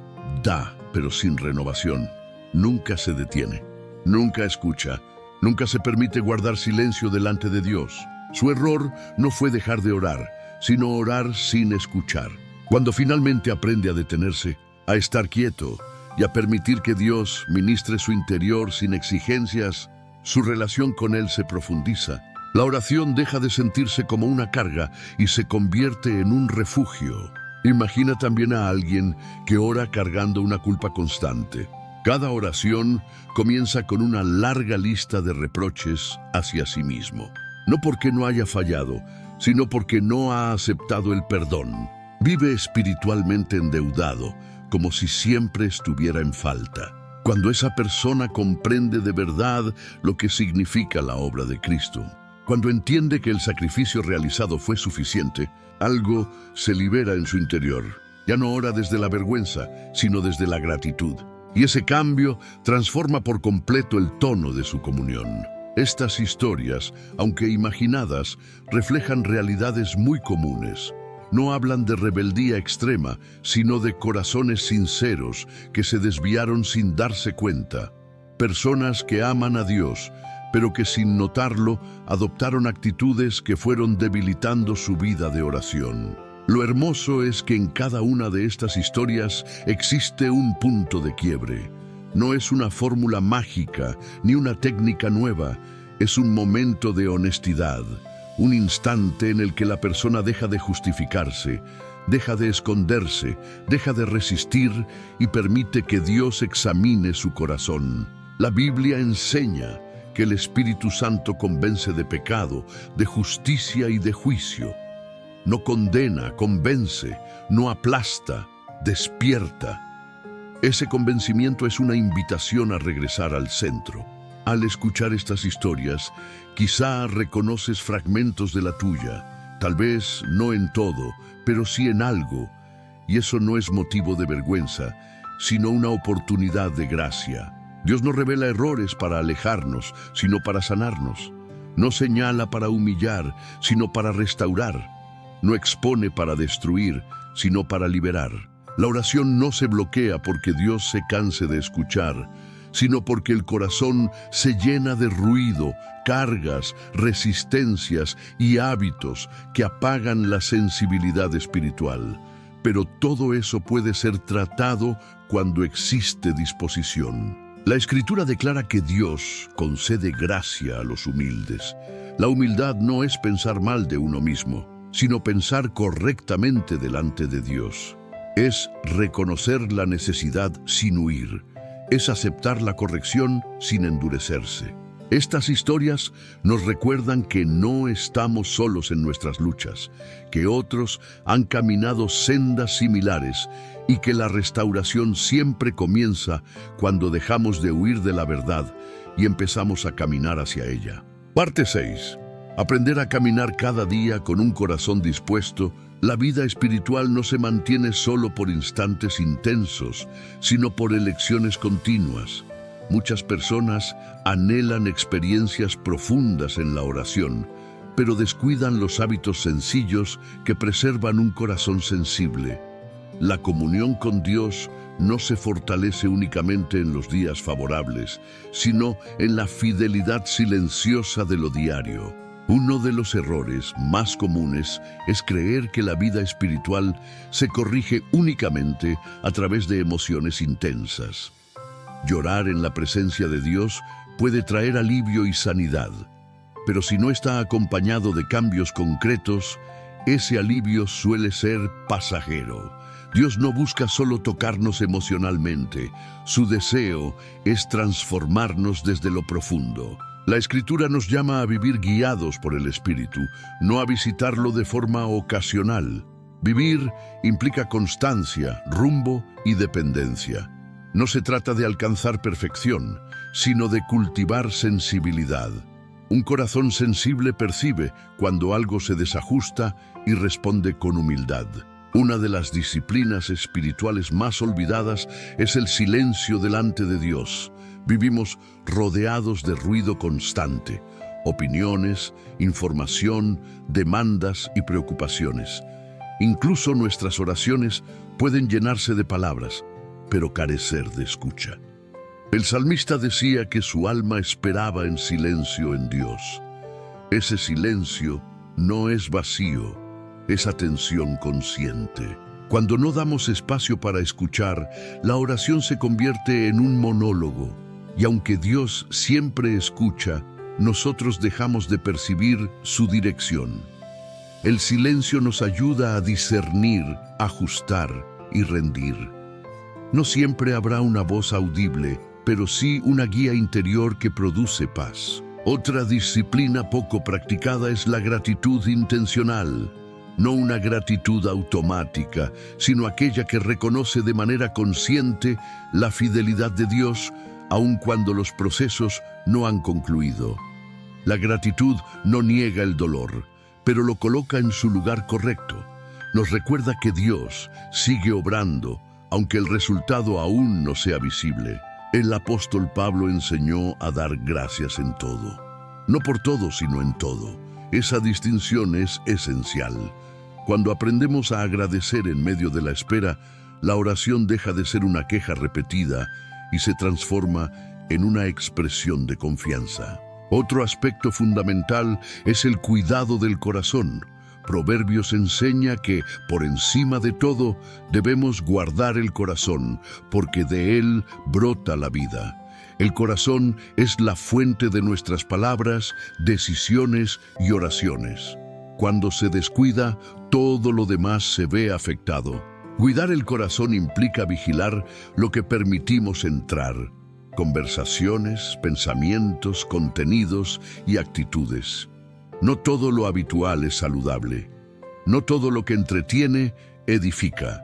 da pero sin renovación. Nunca se detiene, nunca escucha, nunca se permite guardar silencio delante de Dios. Su error no fue dejar de orar, sino orar sin escuchar. Cuando finalmente aprende a detenerse, a estar quieto y a permitir que Dios ministre su interior sin exigencias, su relación con Él se profundiza. La oración deja de sentirse como una carga y se convierte en un refugio. Imagina también a alguien que ora cargando una culpa constante. Cada oración comienza con una larga lista de reproches hacia sí mismo. No porque no haya fallado, sino porque no ha aceptado el perdón. Vive espiritualmente endeudado, como si siempre estuviera en falta. Cuando esa persona comprende de verdad lo que significa la obra de Cristo, cuando entiende que el sacrificio realizado fue suficiente, algo se libera en su interior. Ya no ora desde la vergüenza, sino desde la gratitud. Y ese cambio transforma por completo el tono de su comunión. Estas historias, aunque imaginadas, reflejan realidades muy comunes. No hablan de rebeldía extrema, sino de corazones sinceros que se desviaron sin darse cuenta. Personas que aman a Dios, pero que sin notarlo adoptaron actitudes que fueron debilitando su vida de oración. Lo hermoso es que en cada una de estas historias existe un punto de quiebre. No es una fórmula mágica ni una técnica nueva, es un momento de honestidad, un instante en el que la persona deja de justificarse, deja de esconderse, deja de resistir y permite que Dios examine su corazón. La Biblia enseña que el Espíritu Santo convence de pecado, de justicia y de juicio. No condena, convence, no aplasta, despierta. Ese convencimiento es una invitación a regresar al centro. Al escuchar estas historias, quizá reconoces fragmentos de la tuya, tal vez no en todo, pero sí en algo, y eso no es motivo de vergüenza, sino una oportunidad de gracia. Dios no revela errores para alejarnos, sino para sanarnos. No señala para humillar, sino para restaurar. No expone para destruir, sino para liberar. La oración no se bloquea porque Dios se canse de escuchar, sino porque el corazón se llena de ruido, cargas, resistencias y hábitos que apagan la sensibilidad espiritual. Pero todo eso puede ser tratado cuando existe disposición. La Escritura declara que Dios concede gracia a los humildes. La humildad no es pensar mal de uno mismo, sino pensar correctamente delante de Dios. Es reconocer la necesidad sin huir. Es aceptar la corrección sin endurecerse. Estas historias nos recuerdan que no estamos solos en nuestras luchas, que otros han caminado sendas similares y que la restauración siempre comienza cuando dejamos de huir de la verdad y empezamos a caminar hacia ella. Parte 6. Aprender a caminar cada día con un corazón dispuesto. La vida espiritual no se mantiene solo por instantes intensos, sino por elecciones continuas. Muchas personas anhelan experiencias profundas en la oración, pero descuidan los hábitos sencillos que preservan un corazón sensible. La comunión con Dios no se fortalece únicamente en los días favorables, sino en la fidelidad silenciosa de lo diario. Uno de los errores más comunes es creer que la vida espiritual se corrige únicamente a través de emociones intensas. Llorar en la presencia de Dios puede traer alivio y sanidad, pero si no está acompañado de cambios concretos, ese alivio suele ser pasajero. Dios no busca solo tocarnos emocionalmente, su deseo es transformarnos desde lo profundo. La Escritura nos llama a vivir guiados por el Espíritu, no a visitarlo de forma ocasional. Vivir implica constancia, rumbo y dependencia. No se trata de alcanzar perfección, sino de cultivar sensibilidad. Un corazón sensible percibe cuando algo se desajusta y responde con humildad. Una de las disciplinas espirituales más olvidadas es el silencio delante de Dios. Vivimos rodeados de ruido constante, opiniones, información, demandas y preocupaciones. Incluso nuestras oraciones pueden llenarse de palabras, pero carecer de escucha. El salmista decía que su alma esperaba en silencio en Dios. Ese silencio no es vacío, es atención consciente. Cuando no damos espacio para escuchar, la oración se convierte en un monólogo. Y aunque Dios siempre escucha, nosotros dejamos de percibir su dirección. El silencio nos ayuda a discernir, ajustar y rendir. No siempre habrá una voz audible, pero sí una guía interior que produce paz. Otra disciplina poco practicada es la gratitud intencional. No una gratitud automática, sino aquella que reconoce de manera consciente la fidelidad de Dios, aun cuando los procesos no han concluido. La gratitud no niega el dolor, pero lo coloca en su lugar correcto. Nos recuerda que Dios sigue obrando, aunque el resultado aún no sea visible. El apóstol Pablo enseñó a dar gracias en todo. No por todo, sino en todo. Esa distinción es esencial. Cuando aprendemos a agradecer en medio de la espera, la oración deja de ser una queja repetida y se transforma en una expresión de confianza. Otro aspecto fundamental es el cuidado del corazón. Proverbios enseña que, por encima de todo, debemos guardar el corazón, porque de él brota la vida. El corazón es la fuente de nuestras palabras, decisiones y oraciones. Cuando se descuida, todo lo demás se ve afectado. Cuidar el corazón implica vigilar lo que permitimos entrar: conversaciones, pensamientos, contenidos y actitudes. No todo lo habitual es saludable. No todo lo que entretiene edifica.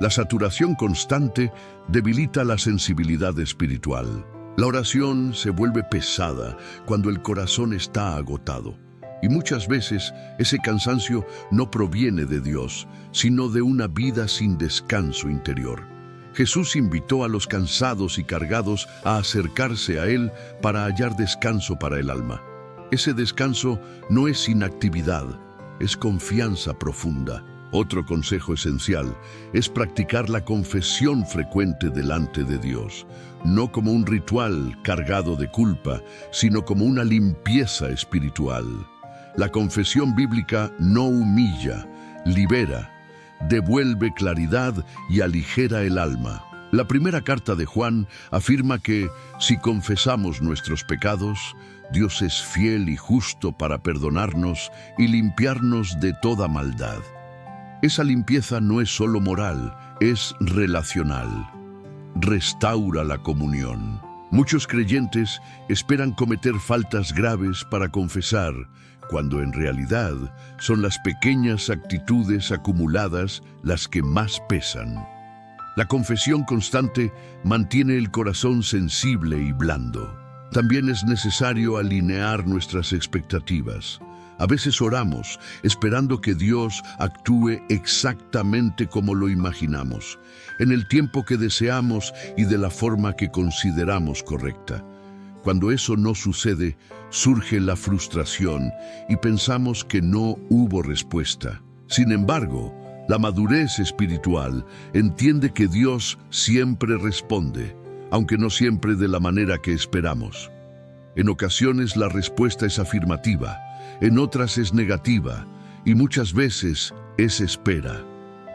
La saturación constante debilita la sensibilidad espiritual. La oración se vuelve pesada cuando el corazón está agotado. Y muchas veces ese cansancio no proviene de Dios, sino de una vida sin descanso interior. Jesús invitó a los cansados y cargados a acercarse a Él para hallar descanso para el alma. Ese descanso no es inactividad, es confianza profunda. Otro consejo esencial es practicar la confesión frecuente delante de Dios, no como un ritual cargado de culpa, sino como una limpieza espiritual. La confesión bíblica no humilla, libera, devuelve claridad y aligera el alma. La primera carta de Juan afirma que si confesamos nuestros pecados, Dios es fiel y justo para perdonarnos y limpiarnos de toda maldad. Esa limpieza no es solo moral, es relacional. Restaura la comunión. Muchos creyentes esperan cometer faltas graves para confesar, cuando en realidad son las pequeñas actitudes acumuladas las que más pesan. La confesión constante mantiene el corazón sensible y blando. También es necesario alinear nuestras expectativas. A veces oramos esperando que Dios actúe exactamente como lo imaginamos, en el tiempo que deseamos y de la forma que consideramos correcta. Cuando eso no sucede, surge la frustración y pensamos que no hubo respuesta. Sin embargo, la madurez espiritual entiende que Dios siempre responde, aunque no siempre de la manera que esperamos. En ocasiones la respuesta es afirmativa, en otras es negativa y muchas veces es espera.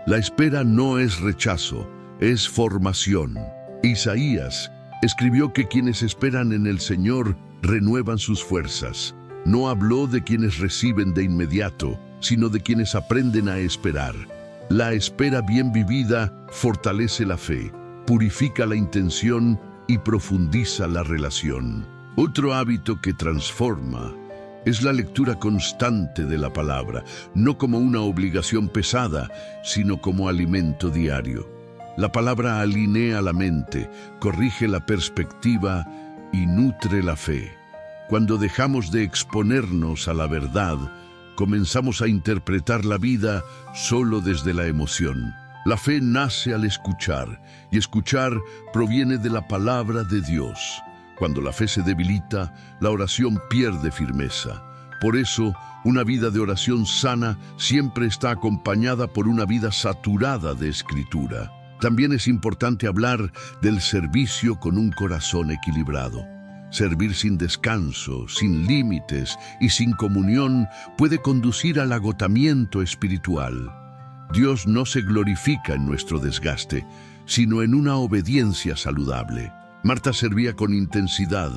La espera no es rechazo, es formación. Isaías escribió que quienes esperan en el Señor renuevan sus fuerzas. No habló de quienes reciben de inmediato, sino de quienes aprenden a esperar. La espera bien vivida fortalece la fe, purifica la intención y profundiza la relación. Otro hábito que transforma es la lectura constante de la palabra, no como una obligación pesada, sino como alimento diario. La palabra alinea la mente, corrige la perspectiva y nutre la fe. Cuando dejamos de exponernos a la verdad, comenzamos a interpretar la vida solo desde la emoción. La fe nace al escuchar, y escuchar proviene de la palabra de Dios. Cuando la fe se debilita, la oración pierde firmeza. Por eso, una vida de oración sana siempre está acompañada por una vida saturada de escritura. También es importante hablar del servicio con un corazón equilibrado. Servir sin descanso, sin límites y sin comunión puede conducir al agotamiento espiritual. Dios no se glorifica en nuestro desgaste, sino en una obediencia saludable. Marta servía con intensidad,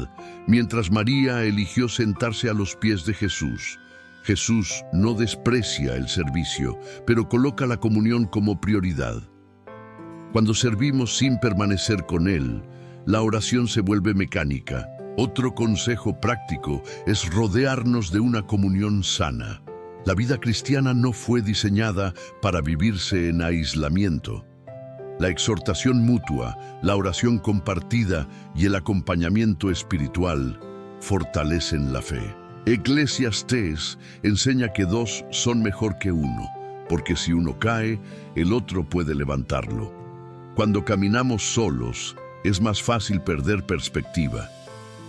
mientras María eligió sentarse a los pies de Jesús. Jesús no desprecia el servicio, pero coloca la comunión como prioridad. Cuando servimos sin permanecer con Él, la oración se vuelve mecánica. Otro consejo práctico es rodearnos de una comunión sana. La vida cristiana no fue diseñada para vivirse en aislamiento. La exhortación mutua, la oración compartida y el acompañamiento espiritual fortalecen la fe. Eclesiastés enseña que dos son mejor que uno, porque si uno cae, el otro puede levantarlo. Cuando caminamos solos, es más fácil perder perspectiva.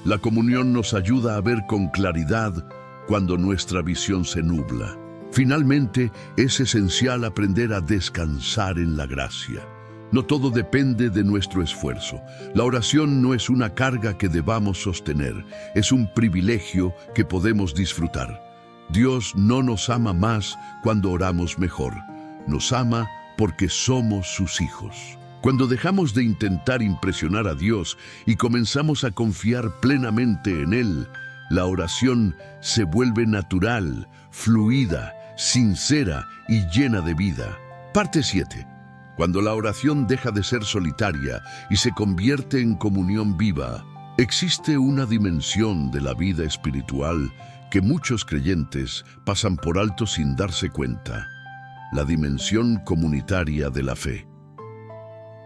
La comunión nos ayuda a ver con claridad cuando nuestra visión se nubla. Finalmente, es esencial aprender a descansar en la gracia. No todo depende de nuestro esfuerzo. La oración no es una carga que debamos sostener, es un privilegio que podemos disfrutar. Dios no nos ama más cuando oramos mejor. Nos ama porque somos sus hijos. Cuando dejamos de intentar impresionar a Dios y comenzamos a confiar plenamente en Él, la oración se vuelve natural, fluida, sincera y llena de vida. Parte 7. Cuando la oración deja de ser solitaria y se convierte en comunión viva, existe una dimensión de la vida espiritual que muchos creyentes pasan por alto sin darse cuenta: la dimensión comunitaria de la fe.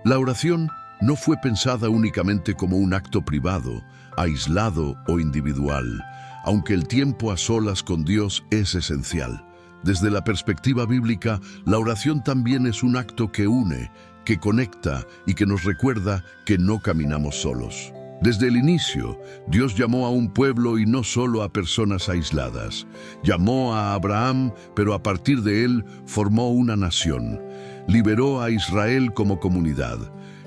La oración no fue pensada únicamente como un acto privado, aislado o individual, aunque el tiempo a solas con Dios es esencial. Desde la perspectiva bíblica, la oración también es un acto que une, que conecta y que nos recuerda que no caminamos solos. Desde el inicio, Dios llamó a un pueblo y no solo a personas aisladas. Llamó a Abraham, pero a partir de él formó una nación. Liberó a Israel como comunidad.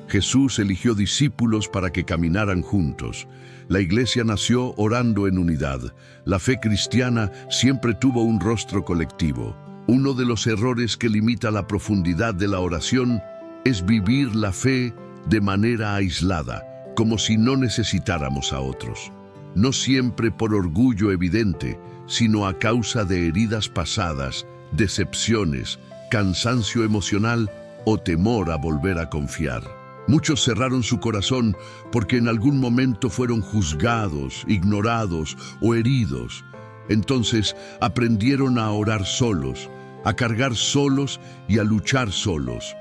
Jesús eligió discípulos para que caminaran juntos. La iglesia nació orando en unidad. La fe cristiana siempre tuvo un rostro colectivo. Uno de los errores que limita la profundidad de la oración es vivir la fe de manera aislada, como si no necesitáramos a otros. No siempre por orgullo evidente, sino a causa de heridas pasadas, decepciones, cansancio emocional o temor a volver a confiar. Muchos cerraron su corazón porque en algún momento fueron juzgados, ignorados o heridos. Entonces aprendieron a orar solos, a cargar solos y a luchar solos.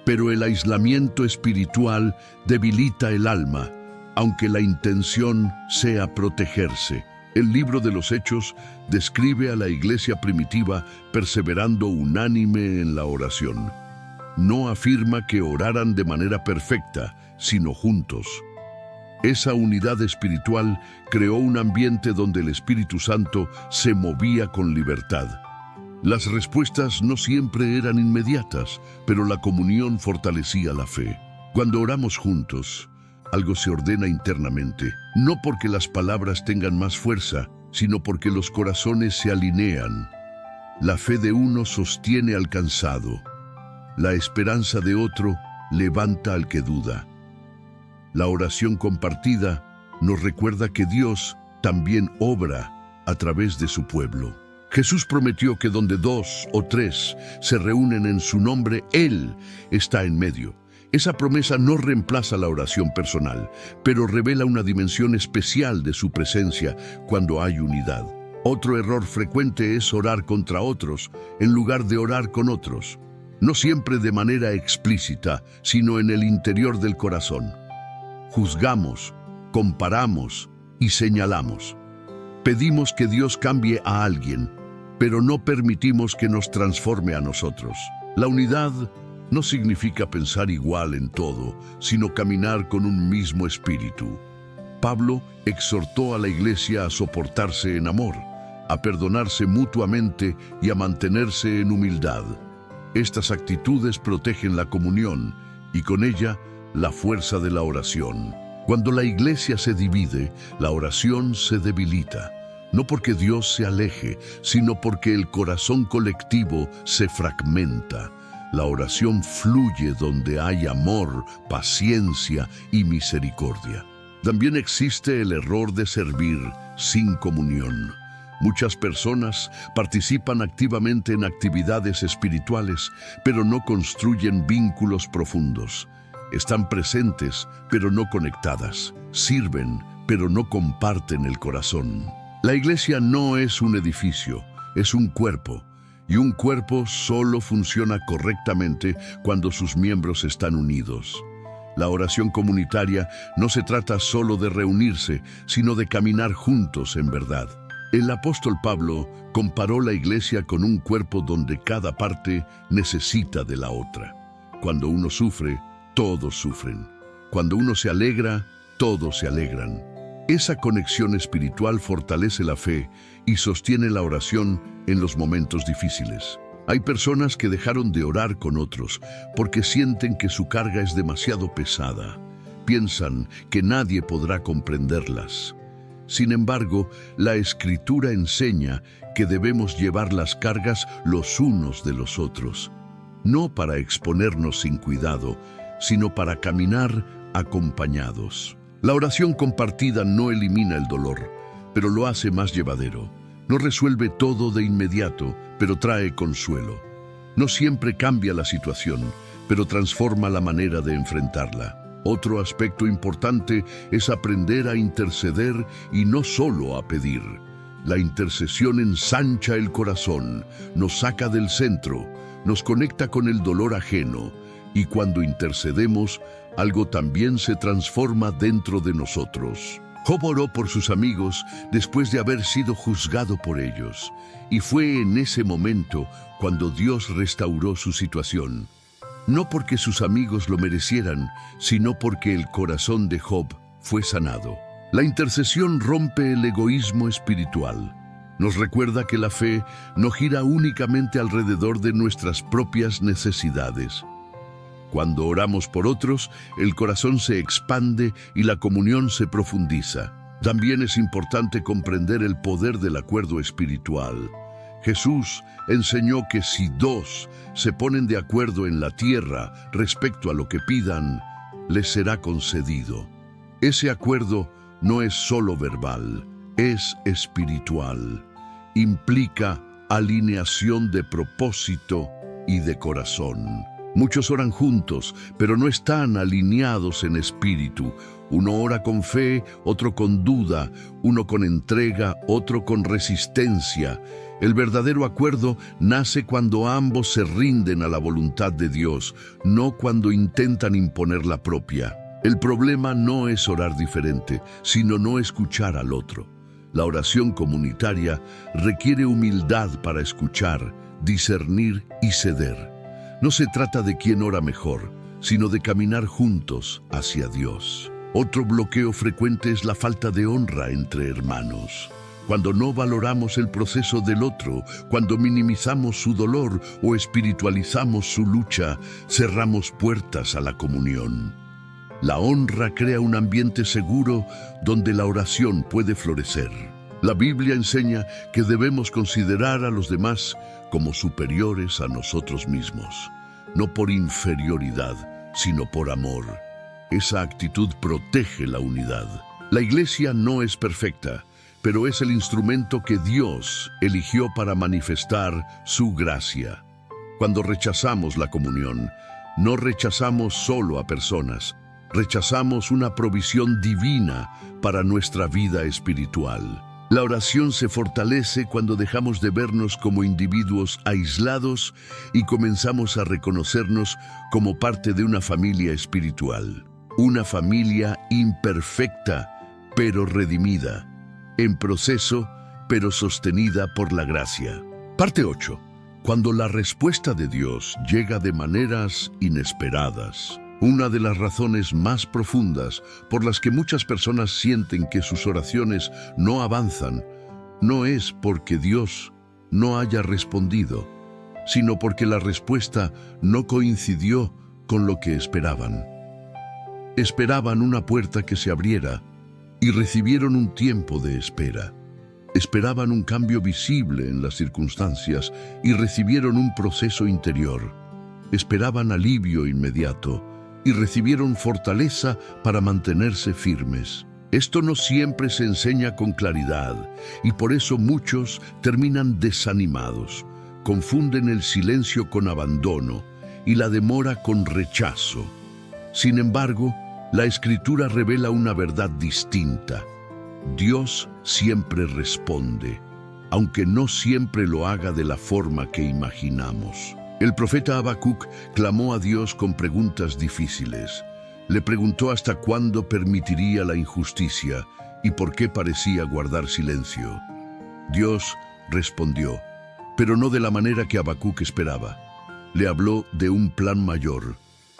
Pero el aislamiento espiritual debilita el alma, aunque la intención sea protegerse. El libro de los Hechos describe a la iglesia primitiva perseverando unánime en la oración. No afirma que oraran de manera perfecta, sino juntos. Esa unidad espiritual creó un ambiente donde el Espíritu Santo se movía con libertad. Las respuestas no siempre eran inmediatas, pero la comunión fortalecía la fe. Cuando oramos juntos, algo se ordena internamente, no porque las palabras tengan más fuerza, sino porque los corazones se alinean. La fe de uno sostiene al cansado. La esperanza de otro levanta al que duda. La oración compartida nos recuerda que Dios también obra a través de su pueblo. Jesús prometió que donde 2 o 3 se reúnen en su nombre, Él está en medio. Esa promesa no reemplaza la oración personal, pero revela una dimensión especial de su presencia cuando hay unidad. Otro error frecuente es orar contra otros en lugar de orar con otros. No siempre de manera explícita, sino en el interior del corazón. Juzgamos, comparamos y señalamos. Pedimos que Dios cambie a alguien, pero no permitimos que nos transforme a nosotros. La unidad no significa pensar igual en todo, sino caminar con un mismo espíritu. Pablo exhortó a la iglesia a soportarse en amor, a perdonarse mutuamente y a mantenerse en humildad. Estas actitudes protegen la comunión y con ella la fuerza de la oración. Cuando la iglesia se divide, la oración se debilita. No porque Dios se aleje, sino porque el corazón colectivo se fragmenta. La oración fluye donde hay amor, paciencia y misericordia. También existe el error de servir sin comunión. Muchas personas participan activamente en actividades espirituales, pero no construyen vínculos profundos. Están presentes, pero no conectadas. Sirven, pero no comparten el corazón. La iglesia no es un edificio, es un cuerpo. Y un cuerpo solo funciona correctamente cuando sus miembros están unidos. La oración comunitaria no se trata solo de reunirse, sino de caminar juntos en verdad. El apóstol Pablo comparó la iglesia con un cuerpo donde cada parte necesita de la otra. Cuando uno sufre, todos sufren. Cuando uno se alegra, todos se alegran. Esa conexión espiritual fortalece la fe y sostiene la oración en los momentos difíciles. Hay personas que dejaron de orar con otros porque sienten que su carga es demasiado pesada. Piensan que nadie podrá comprenderlas. Sin embargo, la Escritura enseña que debemos llevar las cargas los unos de los otros, no para exponernos sin cuidado, sino para caminar acompañados. La oración compartida no elimina el dolor, pero lo hace más llevadero. No resuelve todo de inmediato, pero trae consuelo. No siempre cambia la situación, pero transforma la manera de enfrentarla. Otro aspecto importante es aprender a interceder y no solo a pedir. La intercesión ensancha el corazón, nos saca del centro, nos conecta con el dolor ajeno, y cuando intercedemos, algo también se transforma dentro de nosotros. Job oró por sus amigos después de haber sido juzgado por ellos, y fue en ese momento cuando Dios restauró su situación. No porque sus amigos lo merecieran, sino porque el corazón de Job fue sanado. La intercesión rompe el egoísmo espiritual. Nos recuerda que la fe no gira únicamente alrededor de nuestras propias necesidades. Cuando oramos por otros, el corazón se expande y la comunión se profundiza. También es importante comprender el poder del acuerdo espiritual. Jesús enseñó que si dos se ponen de acuerdo en la tierra respecto a lo que pidan, les será concedido. Ese acuerdo no es solo verbal, es espiritual. Implica alineación de propósito y de corazón. Muchos oran juntos, pero no están alineados en espíritu. Uno ora con fe, otro con duda, uno con entrega, otro con resistencia. El verdadero acuerdo nace cuando ambos se rinden a la voluntad de Dios, no cuando intentan imponer la propia. El problema no es orar diferente, sino no escuchar al otro. La oración comunitaria requiere humildad para escuchar, discernir y ceder. No se trata de quién ora mejor, sino de caminar juntos hacia Dios. Otro bloqueo frecuente es la falta de honra entre hermanos. Cuando no valoramos el proceso del otro, cuando minimizamos su dolor o espiritualizamos su lucha, cerramos puertas a la comunión. La honra crea un ambiente seguro donde la oración puede florecer. La Biblia enseña que debemos considerar a los demás como superiores a nosotros mismos, no por inferioridad, sino por amor. Esa actitud protege la unidad. La iglesia no es perfecta, pero es el instrumento que Dios eligió para manifestar su gracia. Cuando rechazamos la comunión, no rechazamos solo a personas, rechazamos una provisión divina para nuestra vida espiritual. La oración se fortalece cuando dejamos de vernos como individuos aislados y comenzamos a reconocernos como parte de una familia espiritual. Una familia imperfecta, pero redimida. En proceso, pero sostenida por la gracia. Parte 8. Cuando la respuesta de Dios llega de maneras inesperadas. Una de las razones más profundas por las que muchas personas sienten que sus oraciones no avanzan no es porque Dios no haya respondido, sino porque la respuesta no coincidió con lo que esperaban. Esperaban una puerta que se abriera y recibieron un tiempo de espera. Esperaban un cambio visible en las circunstancias y recibieron un proceso interior. Esperaban alivio inmediato y recibieron fortaleza para mantenerse firmes. Esto no siempre se enseña con claridad y por eso muchos terminan desanimados. Confunden el silencio con abandono y la demora con rechazo. Sin embargo, la Escritura revela una verdad distinta. Dios siempre responde, aunque no siempre lo haga de la forma que imaginamos. El profeta Habacuc clamó a Dios con preguntas difíciles. Le preguntó hasta cuándo permitiría la injusticia y por qué parecía guardar silencio. Dios respondió, pero no de la manera que Habacuc esperaba. Le habló de un plan mayor,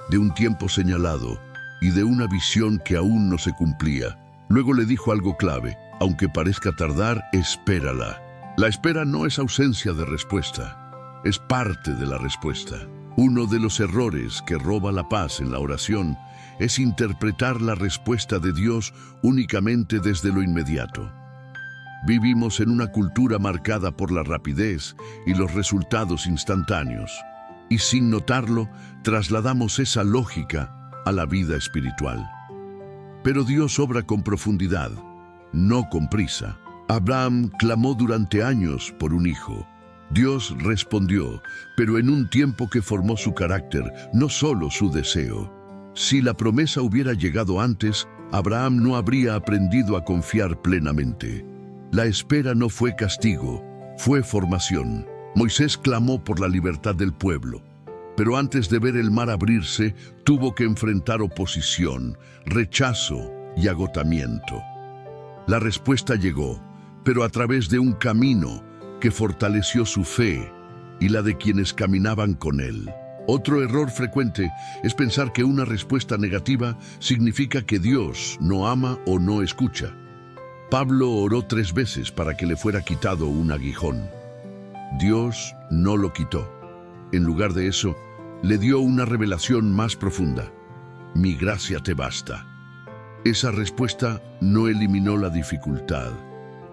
de un tiempo señalado y de una visión que aún no se cumplía. Luego le dijo algo clave, aunque parezca tardar, espérala. La espera no es ausencia de respuesta. Es parte de la respuesta. Uno de los errores que roba la paz en la oración es interpretar la respuesta de Dios únicamente desde lo inmediato. Vivimos en una cultura marcada por la rapidez y los resultados instantáneos, y sin notarlo, trasladamos esa lógica a la vida espiritual. Pero Dios obra con profundidad, no con prisa. Abraham clamó durante años por un hijo. Dios respondió, pero en un tiempo que formó su carácter, no solo su deseo. Si la promesa hubiera llegado antes, Abraham no habría aprendido a confiar plenamente. La espera no fue castigo, fue formación. Moisés clamó por la libertad del pueblo, pero antes de ver el mar abrirse, tuvo que enfrentar oposición, rechazo y agotamiento. La respuesta llegó, pero a través de un camino que fortaleció su fe y la de quienes caminaban con él. Otro error frecuente es pensar que una respuesta negativa significa que Dios no ama o no escucha. Pablo oró 3 veces para que le fuera quitado un aguijón. Dios no lo quitó. En lugar de eso, le dio una revelación más profunda. Mi gracia te basta. Esa respuesta no eliminó la dificultad,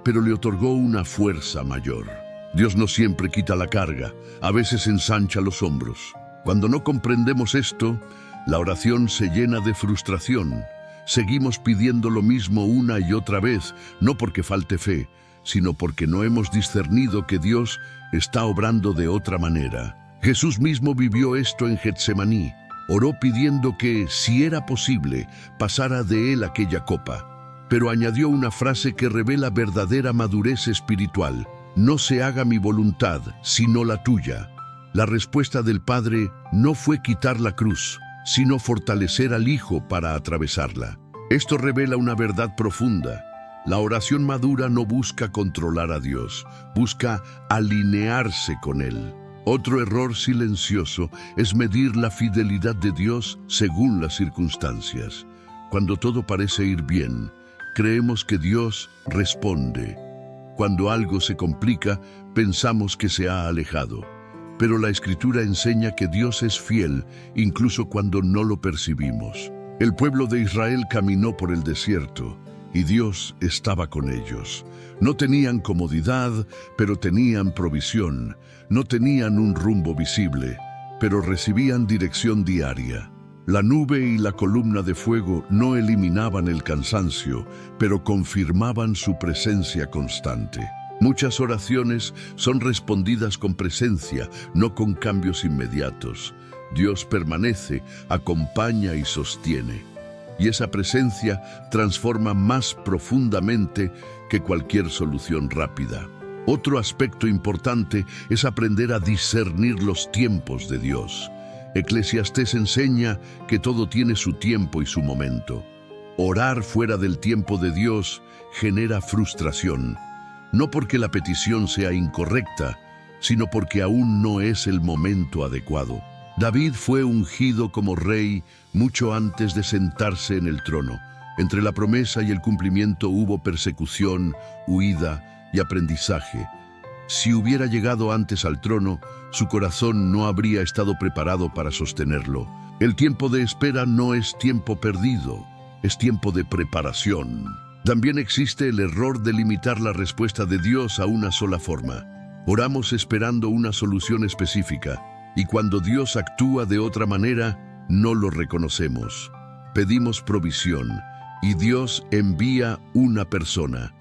pero le otorgó una fuerza mayor. Dios no siempre quita la carga, a veces ensancha los hombros. Cuando no comprendemos esto, la oración se llena de frustración. Seguimos pidiendo lo mismo una y otra vez, no porque falte fe, sino porque no hemos discernido que Dios está obrando de otra manera. Jesús mismo vivió esto en Getsemaní. Oró pidiendo que, si era posible, pasara de él aquella copa. Pero añadió una frase que revela verdadera madurez espiritual. No se haga mi voluntad, sino la tuya. La respuesta del Padre no fue quitar la cruz, sino fortalecer al Hijo para atravesarla. Esto revela una verdad profunda. La oración madura no busca controlar a Dios, busca alinearse con Él. Otro error silencioso es medir la fidelidad de Dios según las circunstancias. Cuando todo parece ir bien, creemos que Dios responde. Cuando algo se complica, pensamos que se ha alejado. Pero la Escritura enseña que Dios es fiel, incluso cuando no lo percibimos. El pueblo de Israel caminó por el desierto, y Dios estaba con ellos. No tenían comodidad, pero tenían provisión. No tenían un rumbo visible, pero recibían dirección diaria. La nube y la columna de fuego no eliminaban el cansancio, pero confirmaban su presencia constante. Muchas oraciones son respondidas con presencia, no con cambios inmediatos. Dios permanece, acompaña y sostiene. Y esa presencia transforma más profundamente que cualquier solución rápida. Otro aspecto importante es aprender a discernir los tiempos de Dios. Eclesiastés enseña que todo tiene su tiempo y su momento. Orar fuera del tiempo de Dios genera frustración. No porque la petición sea incorrecta, sino porque aún no es el momento adecuado. David fue ungido como rey mucho antes de sentarse en el trono. Entre la promesa y el cumplimiento hubo persecución, huida y aprendizaje. Si hubiera llegado antes al trono, su corazón no habría estado preparado para sostenerlo. El tiempo de espera no es tiempo perdido, es tiempo de preparación. También existe el error de limitar la respuesta de Dios a una sola forma. Oramos esperando una solución específica, y cuando Dios actúa de otra manera, no lo reconocemos. Pedimos provisión, y Dios envía una persona.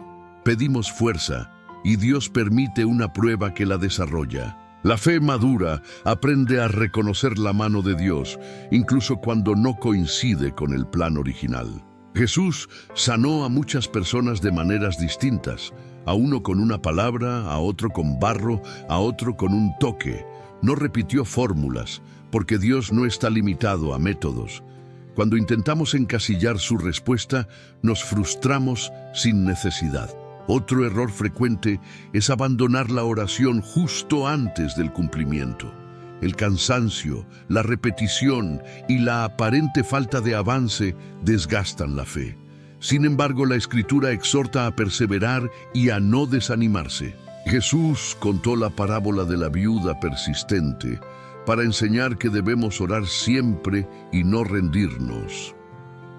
Pedimos fuerza, y Dios permite una prueba que la desarrolla. La fe madura aprende a reconocer la mano de Dios, incluso cuando no coincide con el plan original. Jesús sanó a muchas personas de maneras distintas, a uno con una palabra, a otro con barro, a otro con un toque. No repitió fórmulas, porque Dios no está limitado a métodos. Cuando intentamos encasillar su respuesta, nos frustramos sin necesidad. Otro error frecuente es abandonar la oración justo antes del cumplimiento. El cansancio, la repetición y la aparente falta de avance desgastan la fe. Sin embargo, la Escritura exhorta a perseverar y a no desanimarse. Jesús contó la parábola de la viuda persistente para enseñar que debemos orar siempre y no rendirnos.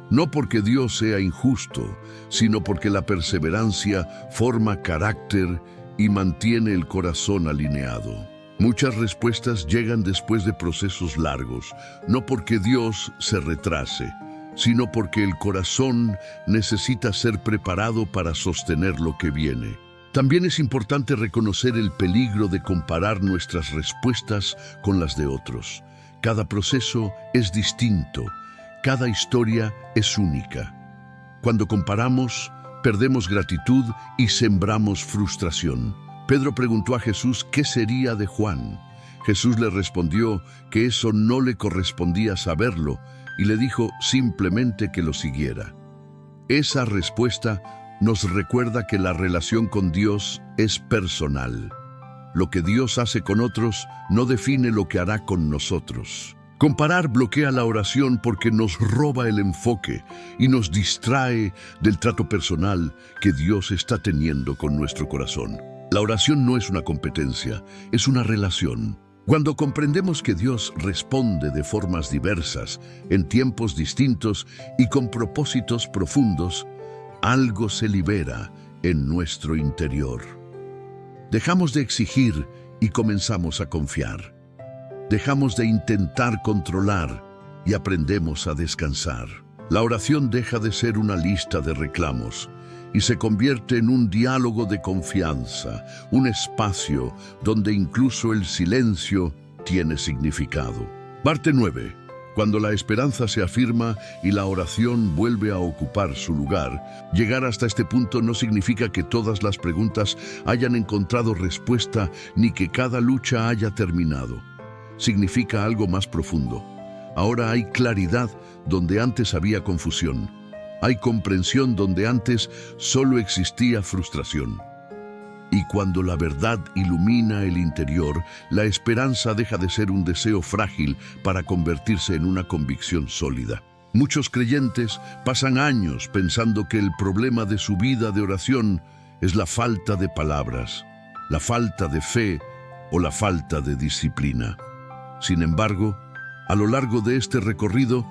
No porque Dios sea injusto, sino porque la perseverancia forma carácter y mantiene el corazón alineado. Muchas respuestas llegan después de procesos largos, no porque Dios se retrase, sino porque el corazón necesita ser preparado para sostener lo que viene. También es importante reconocer el peligro de comparar nuestras respuestas con las de otros. Cada proceso es distinto, cada historia es única. Cuando comparamos, perdemos gratitud y sembramos frustración. Pedro preguntó a Jesús qué sería de Juan. Jesús le respondió que eso no le correspondía saberlo y le dijo simplemente que lo siguiera. Esa respuesta nos recuerda que la relación con Dios es personal. Lo que Dios hace con otros no define lo que hará con nosotros. Comparar bloquea la oración porque nos roba el enfoque y nos distrae del trato personal que Dios está teniendo con nuestro corazón. La oración no es una competencia, es una relación. Cuando comprendemos que Dios responde de formas diversas, en tiempos distintos y con propósitos profundos, algo se libera en nuestro interior. Dejamos de exigir y comenzamos a confiar. Dejamos de intentar controlar y aprendemos a descansar. La oración deja de ser una lista de reclamos y se convierte en un diálogo de confianza, un espacio donde incluso el silencio tiene significado. Parte 9. Cuando la esperanza se afirma y la oración vuelve a ocupar su lugar, llegar hasta este punto no significa que todas las preguntas hayan encontrado respuesta ni que cada lucha haya terminado. Significa algo más profundo. Ahora hay claridad donde antes había confusión. Hay comprensión donde antes solo existía frustración. Y cuando la verdad ilumina el interior, la esperanza deja de ser un deseo frágil para convertirse en una convicción sólida. Muchos creyentes pasan años pensando que el problema de su vida de oración es la falta de palabras, la falta de fe o la falta de disciplina. Sin embargo, a lo largo de este recorrido,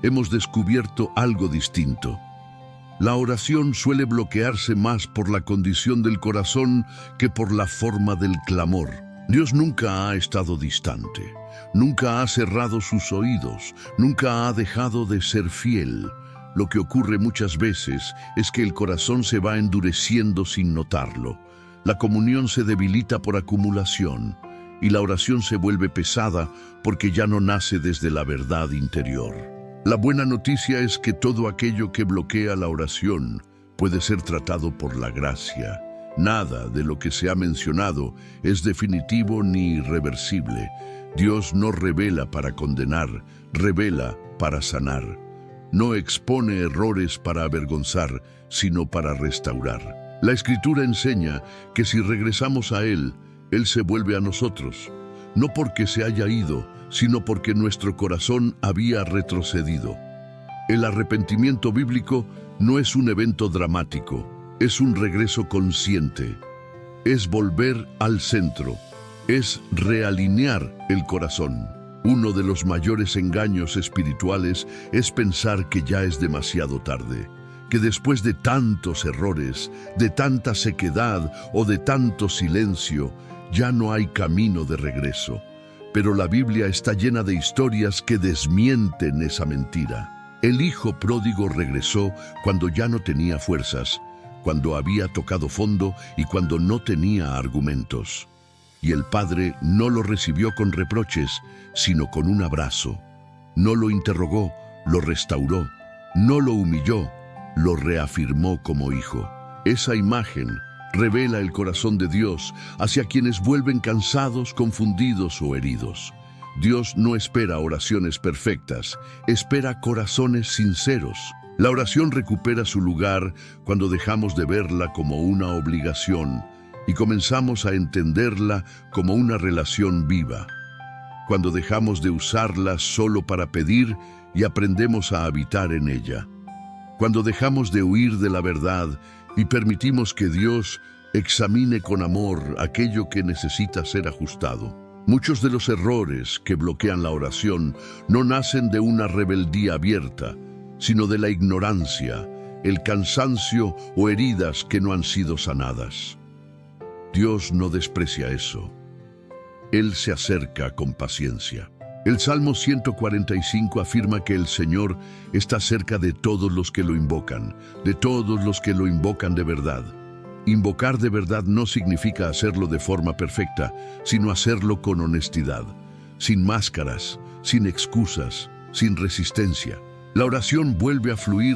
hemos descubierto algo distinto. La oración suele bloquearse más por la condición del corazón que por la forma del clamor. Dios nunca ha estado distante, nunca ha cerrado sus oídos, nunca ha dejado de ser fiel. Lo que ocurre muchas veces es que el corazón se va endureciendo sin notarlo. La comunión se debilita por acumulación y la oración se vuelve pesada porque ya no nace desde la verdad interior. La buena noticia es que todo aquello que bloquea la oración puede ser tratado por la gracia. Nada de lo que se ha mencionado es definitivo ni irreversible. Dios no revela para condenar, revela para sanar. No expone errores para avergonzar, sino para restaurar. La Escritura enseña que si regresamos a Él, Él se vuelve a nosotros, no porque se haya ido, sino porque nuestro corazón había retrocedido. El arrepentimiento bíblico no es un evento dramático, es un regreso consciente. Es volver al centro, es realinear el corazón. Uno de los mayores engaños espirituales es pensar que ya es demasiado tarde, que después de tantos errores, de tanta sequedad o de tanto silencio, ya no hay camino de regreso. Pero la Biblia está llena de historias que desmienten esa mentira. El hijo pródigo regresó cuando ya no tenía fuerzas, cuando había tocado fondo y cuando no tenía argumentos. Y el padre no lo recibió con reproches, sino con un abrazo. No lo interrogó, lo restauró. No lo humilló, lo reafirmó como hijo. Esa imagen revela el corazón de Dios hacia quienes vuelven cansados, confundidos o heridos. Dios no espera oraciones perfectas, espera corazones sinceros. La oración recupera su lugar cuando dejamos de verla como una obligación y comenzamos a entenderla como una relación viva. Cuando dejamos de usarla solo para pedir y aprendemos a habitar en ella. Cuando dejamos de huir de la verdad y permitimos que Dios examine con amor aquello que necesita ser ajustado. Muchos de los errores que bloquean la oración no nacen de una rebeldía abierta, sino de la ignorancia, el cansancio o heridas que no han sido sanadas. Dios no desprecia eso. Él se acerca con paciencia. El Salmo 145 afirma que el Señor está cerca de todos los que lo invocan, de todos los que lo invocan de verdad. Invocar de verdad no significa hacerlo de forma perfecta, sino hacerlo con honestidad, sin máscaras, sin excusas, sin resistencia. La oración vuelve a fluir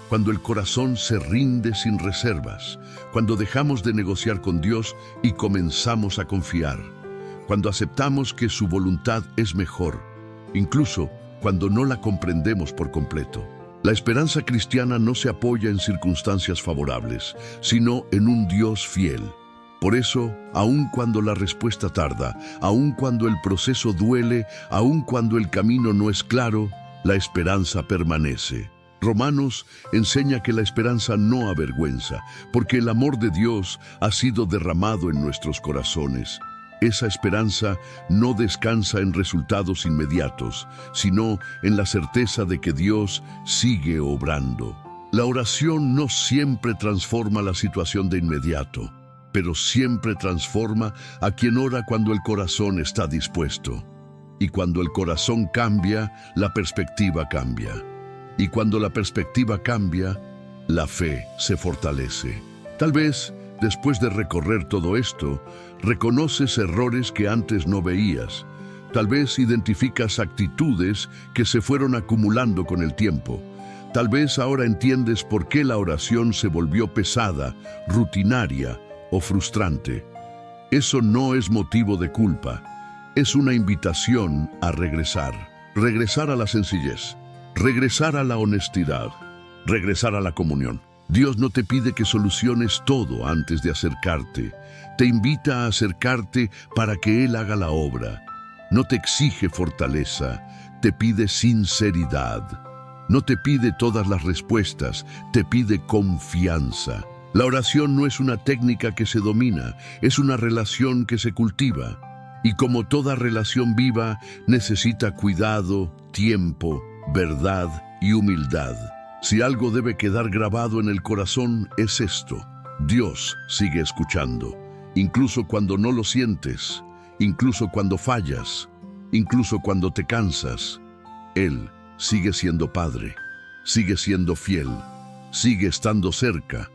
cuando el corazón se rinde sin reservas, cuando dejamos de negociar con Dios y comenzamos a confiar, cuando aceptamos que su voluntad es mejor, incluso cuando no la comprendemos por completo. La esperanza cristiana no se apoya en circunstancias favorables, sino en un Dios fiel. Por eso, aun cuando la respuesta tarda, aun cuando el proceso duele, aun cuando el camino no es claro, la esperanza permanece. Romanos enseña que la esperanza no avergüenza, porque el amor de Dios ha sido derramado en nuestros corazones. Esa esperanza no descansa en resultados inmediatos, sino en la certeza de que Dios sigue obrando. La oración no siempre transforma la situación de inmediato, pero siempre transforma a quien ora cuando el corazón está dispuesto. Y cuando el corazón cambia, la perspectiva cambia. Y cuando la perspectiva cambia, la fe se fortalece. Tal vez, después de recorrer todo esto, reconoces errores que antes no veías. Tal vez identificas actitudes que se fueron acumulando con el tiempo. Tal vez ahora entiendes por qué la oración se volvió pesada, rutinaria o frustrante. Eso no es motivo de culpa. Es una invitación a regresar. Regresar a la sencillez. Regresar a la honestidad. Regresar a la comunión. Dios no te pide que soluciones todo antes de acercarte. Te invita a acercarte para que Él haga la obra. No te exige fortaleza, te pide sinceridad. No te pide todas las respuestas, te pide confianza. La oración no es una técnica que se domina, es una relación que se cultiva. Y como toda relación viva, necesita cuidado, tiempo, verdad y humildad. Si algo debe quedar grabado en el corazón, es esto: Dios sigue escuchando, incluso cuando no lo sientes, incluso cuando fallas, incluso cuando te cansas. Él sigue siendo Padre, sigue siendo fiel, sigue estando cerca.